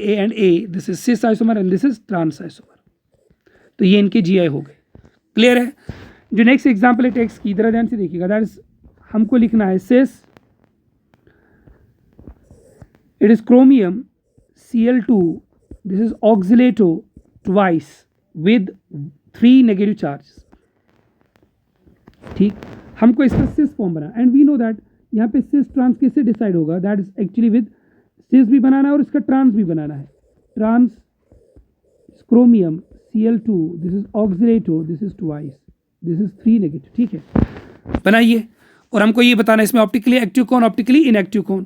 and A, this is cis isomer and this is trans isomer. तो ये इनके GI हो गए, क्लियर है। जो नेक्स्ट एग्जाम्पल है टेक्स्ट की, इधर ध्यान से देखिएगा, दैट इज हमको लिखना है cis, it is chromium Cl2, this is oxalato twice with 3 negative charge. ठीक, हमको इसका सिस फॉर्म बना, एंड वी नो दैट यहाँ पे सिस ट्रांस किससे डिसाइड होगा, that is actually with cis भी बनाना है और इसका ट्रांस भी बनाना है। Trans chromium Cl2, this is oxalato, this is twice, this is 3 negative. ठीक है, बनाइए। और हमको ये बताना है इसमें ऑप्टिकली एक्टिव कौन, ऑप्टिकली इनएक्टिव कौन।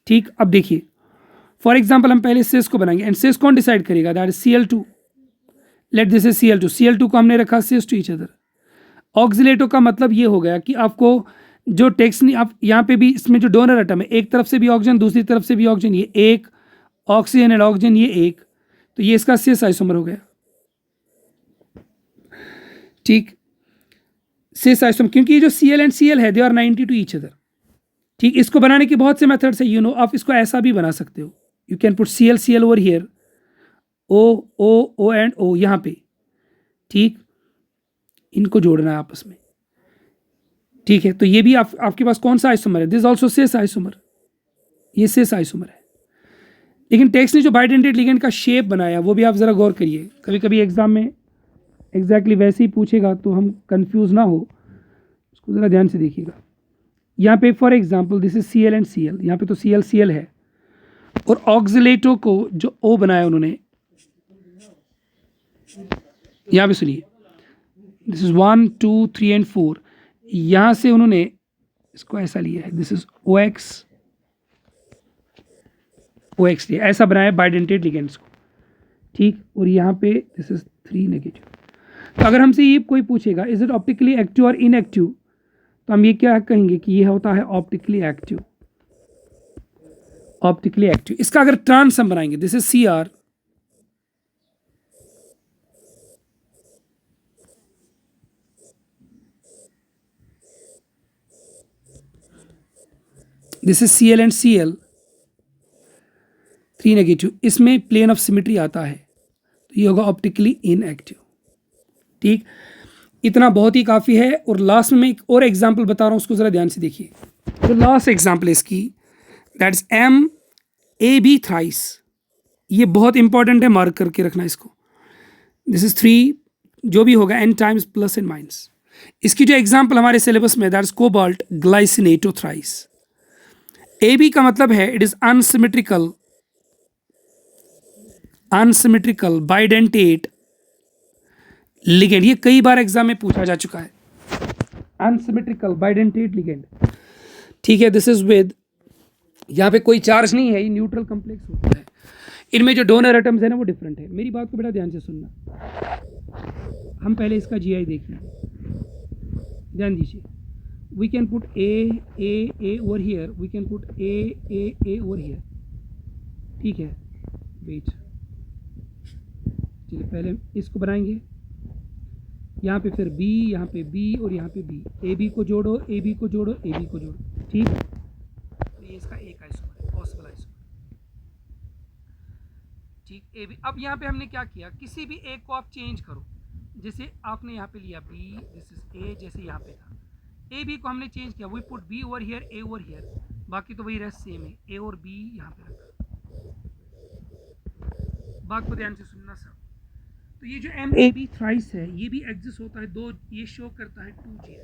ठीक, अब देखिए फॉर एग्जाम्पल हम पहले सिस को बनाएंगे, एंड सिस कौन डिसाइड करेगा, that is Cl2। Late this is Cl2, Cl2 को हमने रखा सिस टू ईच अदर। ऑक्सिलेटो का मतलब ये हो गया कि आपको जो टेक्स्ट नहीं, आप यहाँ पे भी इसमें जो डोनर एटम है, एक तरफ से भी ऑक्सीजन दूसरी तरफ से भी ऑक्सीजन, ये एक ऑक्सीजन एंड ऑक्सीजन ये एक, तो ये इसका सिस आइसोमर हो गया। ठीक, सिस आइसोमर, क्योंकि ये जो Cl एंड Cl है they are 90 to each other. ठीक, इसको बनाने के बहुत से मेथड्स है, यू नो। आप इसको ऐसा भी बना सकते हो, you can put Cl over here, O and O यहाँ पे। ठीक, इनको जोड़ना है आपस में। ठीक है, तो ये भी आपके पास कौन सा आइसोमर है, दिस ऑल्सो सिस आइसोमर, ये सिस आइसोमर है। लेकिन टेक्स्ट ने जो बाइडेंटेड लिगेंड का शेप बनाया वो भी आप ज़रा गौर करिए, कभी कभी एग्जाम में एग्जैक्टली वैसे ही पूछेगा तो हम कंफ्यूज ना हो, इसको ज़रा ध्यान से देखिएगा। यहाँ पे for example this is Cl and Cl, यहाँ पे तो Cl है और ऑक्सिलेटो को जो O बनाया उन्होंने, यहाँ पे सुनिए दिस इज 1 2 3 एंड 4, यहाँ से उन्होंने इसको ऐसा लिया है, दिस इज OX लिया, ऐसा बनाया बाइडेंटेट लिगेंड्स को, ठीक। और यहाँ पे दिस इज 3 नेगेटिव। तो अगर हमसे ये कोई पूछेगा इज इट ऑप्टिकली एक्टिव और इनएक्टिव, तो हम ये क्या कहेंगे कि ये होता है ऑप्टिकली एक्टिव, ऑप्टिकली एक्टिव। इसका अगर ट्रांस हम बनाएंगे, this is Cr, this is Cl and Cl 3 negative, इसमें प्लेन ऑफ सिमेट्री आता है, तो ये होगा ऑप्टिकली इनएक्टिव, ठीक। इतना बहुत ही काफ़ी है। और लास्ट में मैं एक और एग्जांपल बता रहा हूँ, उसको ज़रा ध्यान से देखिए। तो लास्ट एग्जांपल इसकी दैट इज MAB थ्राइस, ये बहुत इंपॉर्टेंट है, मार्क करके रखना इसको। दिस इज 3 जो भी होगा n times plus and minus. इसकी जो एग्जांपल हमारे सिलेबस में that is cobalt glycinato thrice. AB का मतलब है it is unsymmetrical bidentate ligand, ये कई बार एग्जाम में पूछा जा चुका है, अनसिमेट्रिकल बाइडेंटेट लिगेंड, ठीक है। दिस इज विद, यहाँ पे कोई चार्ज नहीं है, ये न्यूट्रल कॉम्प्लेक्स होता है, इनमें जो डोनर एटम्स है ना वो डिफरेंट है। मेरी बात को बड़ा ध्यान से सुनना, हम पहले इसका GI देखें, ध्यान दीजिए। We can put A over here, we can put A over here, ठीक है। वेट, चलिए पहले इसको बनाएंगे, यहाँ पे फिर B, यहाँ पे B और यहाँ पे B, AB को जोड़ो, AB को जोड़ो, AB को जोड़ो, ठीक। तो ये इसका एक आइसोमर है, पॉसिबल आइसोमर, ठीक। AB, अब यहाँ पे हमने क्या किया, किसी भी एक को आप चेंज करो, जैसे आपने यहाँ पे लिया B, दिस इज A, जैसे यहाँ पे था AB को हमने चेंज किया, we put B over here, A over here, बाकी तो वही रेस्ट सेम है, A और B यहाँ पे रखा। बात को ध्यान से सुनना सब। तो ये जो MAB थ्राइस है ये भी एग्जिस्ट होता है, दो ये शो करता है 2Gi।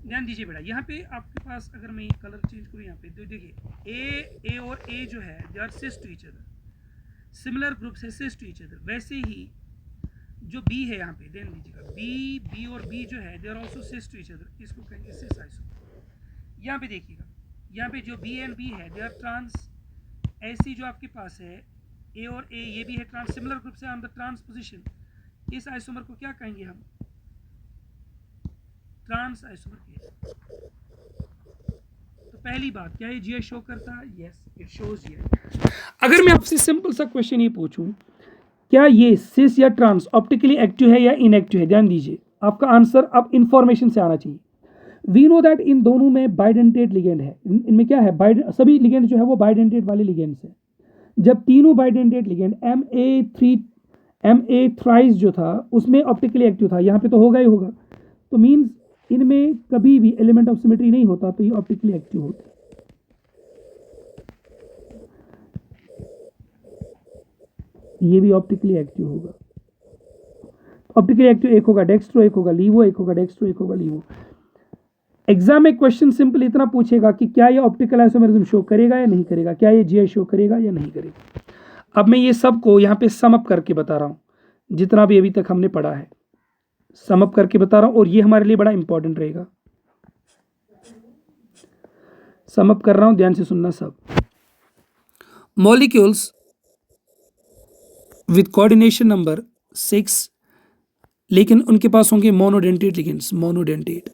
ध्यान दीजिए बेटा, यहाँ पे आपके पास अगर मैं ये कलर चेंज करूँ यहाँ पे, तो देखिए A और A जो है they are cis to each other, similar groups है सिस टू ईच अदर। वैसे ही जो B है यहाँ पे, ध्यान दीजिएगा, B और B जो है they are also cis to each other, इसको कहेंगे सिस आइसोमर। यहाँ पे देखिएगा, यहाँ पे जो B एंड B है दे आर ट्रांस, ऐसी जो आपके पास है A और A ये भी है ट्रांस, सिमिलर ग्रुप से ऑन द ट्रांस पोजीशन, इस आइसोमर को क्या कहेंगे हम, ट्रांस आइसोमर कहेंगे। तो पहली बात, क्या ये GI शो करता है? Yes, it shows GI। अगर मैं आपसे सिंपल सा क्वेश्चन ये पूछूं, क्या ये सिस या ट्रांस ऑप्टिकली एक्टिव है या इनएक्टिव है, ध्यान दीजिए आपका आंसर अब इंफॉर्मेशन से आना चाहिए। वी नो दैट इन दोनों में बाइडेंटेट लिगेंड है, इनमें क्या है, सभी लिगेंड जो है वो बाइडेंटेट वाले लिगेंड्स है। जब तीनों बाइडेंटेट लिगेंड MA थ्राइस जो था उसमें ऑप्टिकली एक्टिव था, यहाँ पे तो होगा ही होगा, तो मीन्स इनमें कभी भी एलिमेंट ऑफ सिमेट्री नहीं होता, तो ये ऑप्टिकली एक्टिव होता है। ये भी ऑप्टिकली एक्टिव होगा। ऑप्टिकली एक्टिव एक होगा डेक्स्ट्रो, एक होगा लीवो, एक होगा डेक्स्ट्रो, एक होगा लीवो। एग्जाम में क्वेश्चन सिंपल इतना पूछेगा कि क्या ये ऑप्टिकल आइसोमेरिज्म शो करेगा या नहीं करेगा, क्या ये GI शो करेगा या नहीं करेगा। अब मैं ये सब को यहाँ पे सम अप करके बता रहा हूँ, जितना भी अभी तक हमने पढ़ा है सम अप करके बता रहा हूँ, और ये हमारे लिए बड़ा इंपॉर्टेंट रहेगा। सम अप कर रहा हूँ, ध्यान से सुनना सब। मॉलिक्यूल्स विद कोऑर्डिनेशन नंबर 6, लेकिन उनके पास होंगे मोनोडेंटेट लिगेंड्स, मोनोडेंटेट।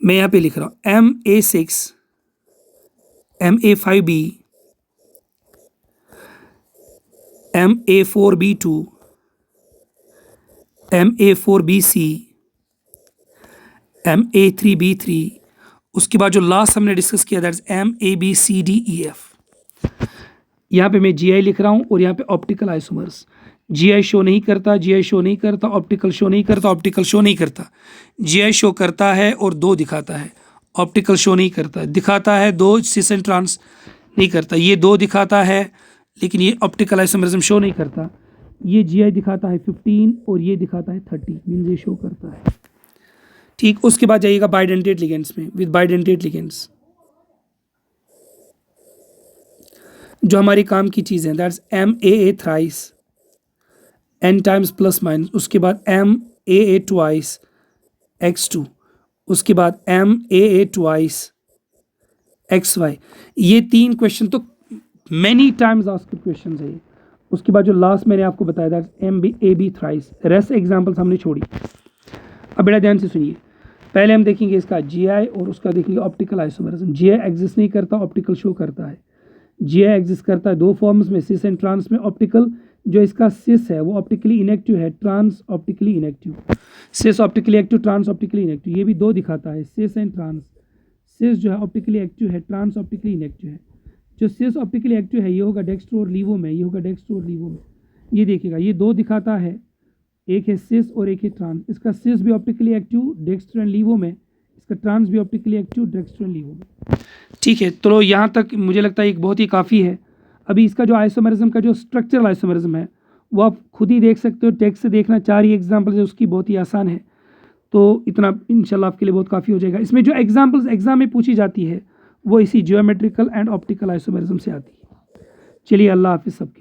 मैं यहाँ पे लिख रहा हूँ MA6, MA5B, MA4B2, MA4BC, MA3B3, उसके बाद जो लास्ट हमने डिस्कस किया दैट इज MABCDEF। यहाँ पे मैं GI लिख रहा हूँ और यहाँ पे ऑप्टिकल आइसोमर्स। GI शो नहीं करता, GI शो नहीं करता, ऑप्टिकल शो नहीं करता, ऑप्टिकल शो नहीं करता। GI शो करता है और 2 दिखाता है, ऑप्टिकल शो नहीं करता, दिखाता है 2, सिस एंड ट्रांस नहीं करता। ये 2 दिखाता है लेकिन ये ऑप्टिकल आइसोमेरिज्म शो नहीं करता। ये GI दिखाता है 15 और ये दिखाता है 30, मीन्स ये शो करता है। ठीक, उसके बाद जाइएगा बाइडेंटेट लिगेंड्स में। विद बाइडेंटेट लिगेंड्स जो हमारे काम की चीज़ है, that's MAA thrice N times plus minus, उसके बाद MAA ट्वाइस X2, उसके बाद MAA ट्वाइस XY। ये 3 क्वेश्चन तो मैनी टाइम्स आस्क्ड क्वेश्चन है ये। उसके बाद जो लास्ट मैंने आपको बताया that's MAB thrice. Rest examples हमने छोड़ी। अब बड़ा ध्यान से सुनिए, पहले हम देखेंगे इसका GI और उसका देखेंगे ऑप्टिकल आइसोमेरिज्म। GI एग्जिस्ट नहीं करता, ऑप्टिकल शो करता है। GI एग्जिस्ट करता है 2 फॉर्म्स में, सिस एंड ट्रांस में। ऑप्टिकल जो इसका सिस है वो ऑप्टिकली इनएक्टिव है, trans optically inactive. Cis optically active, trans optically inactive, ये भी 2 दिखाता है, सिस एंड ट्रांस। सिस जो है ऑप्टिकली एक्टिव है, ट्रांस ऑप्टिकली इनएक्टिव है। जो सिस ऑप्टिकली एक्टिव है ये होगा डेक्स्ट्रो और लीवो में, ये होगा डेक्स्ट्रो और लीवो में। ये देखिएगा ये 2 दिखाता है, एक है सिस और एक है ट्रांस। इसका सिस भी ऑप्टिकली एक्टिव डेक्स्ट्रो एंड लीवो में, इसका ट्रांस भी ऑप्टिकली एक्टिव डेक्स्ट्रो एंड लीवो में। ठीक है, तो यहाँ तक मुझे लगता है एक बहुत ही काफ़ी है। अभी इसका जो आइसोमेरिज्म का जो स्ट्रक्चरल आइसोमेरिज्म है वो आप खुद ही देख सकते हो, टेक्स्ट से देखना। 4 ही एग्जाम्पल्स है उसकी, बहुत ही आसान है। तो इतना इंशाल्लाह आपके लिए बहुत काफ़ी हो जाएगा। इसमें जो एग्जाम्पल्स एग्जाम में पूछी जाती है वो इसी ज्योमेट्रिकल एंड ऑप्टिकल आइसोमेरिज्म से आती है। चलिए, अल्लाह हाफिज़ सबके।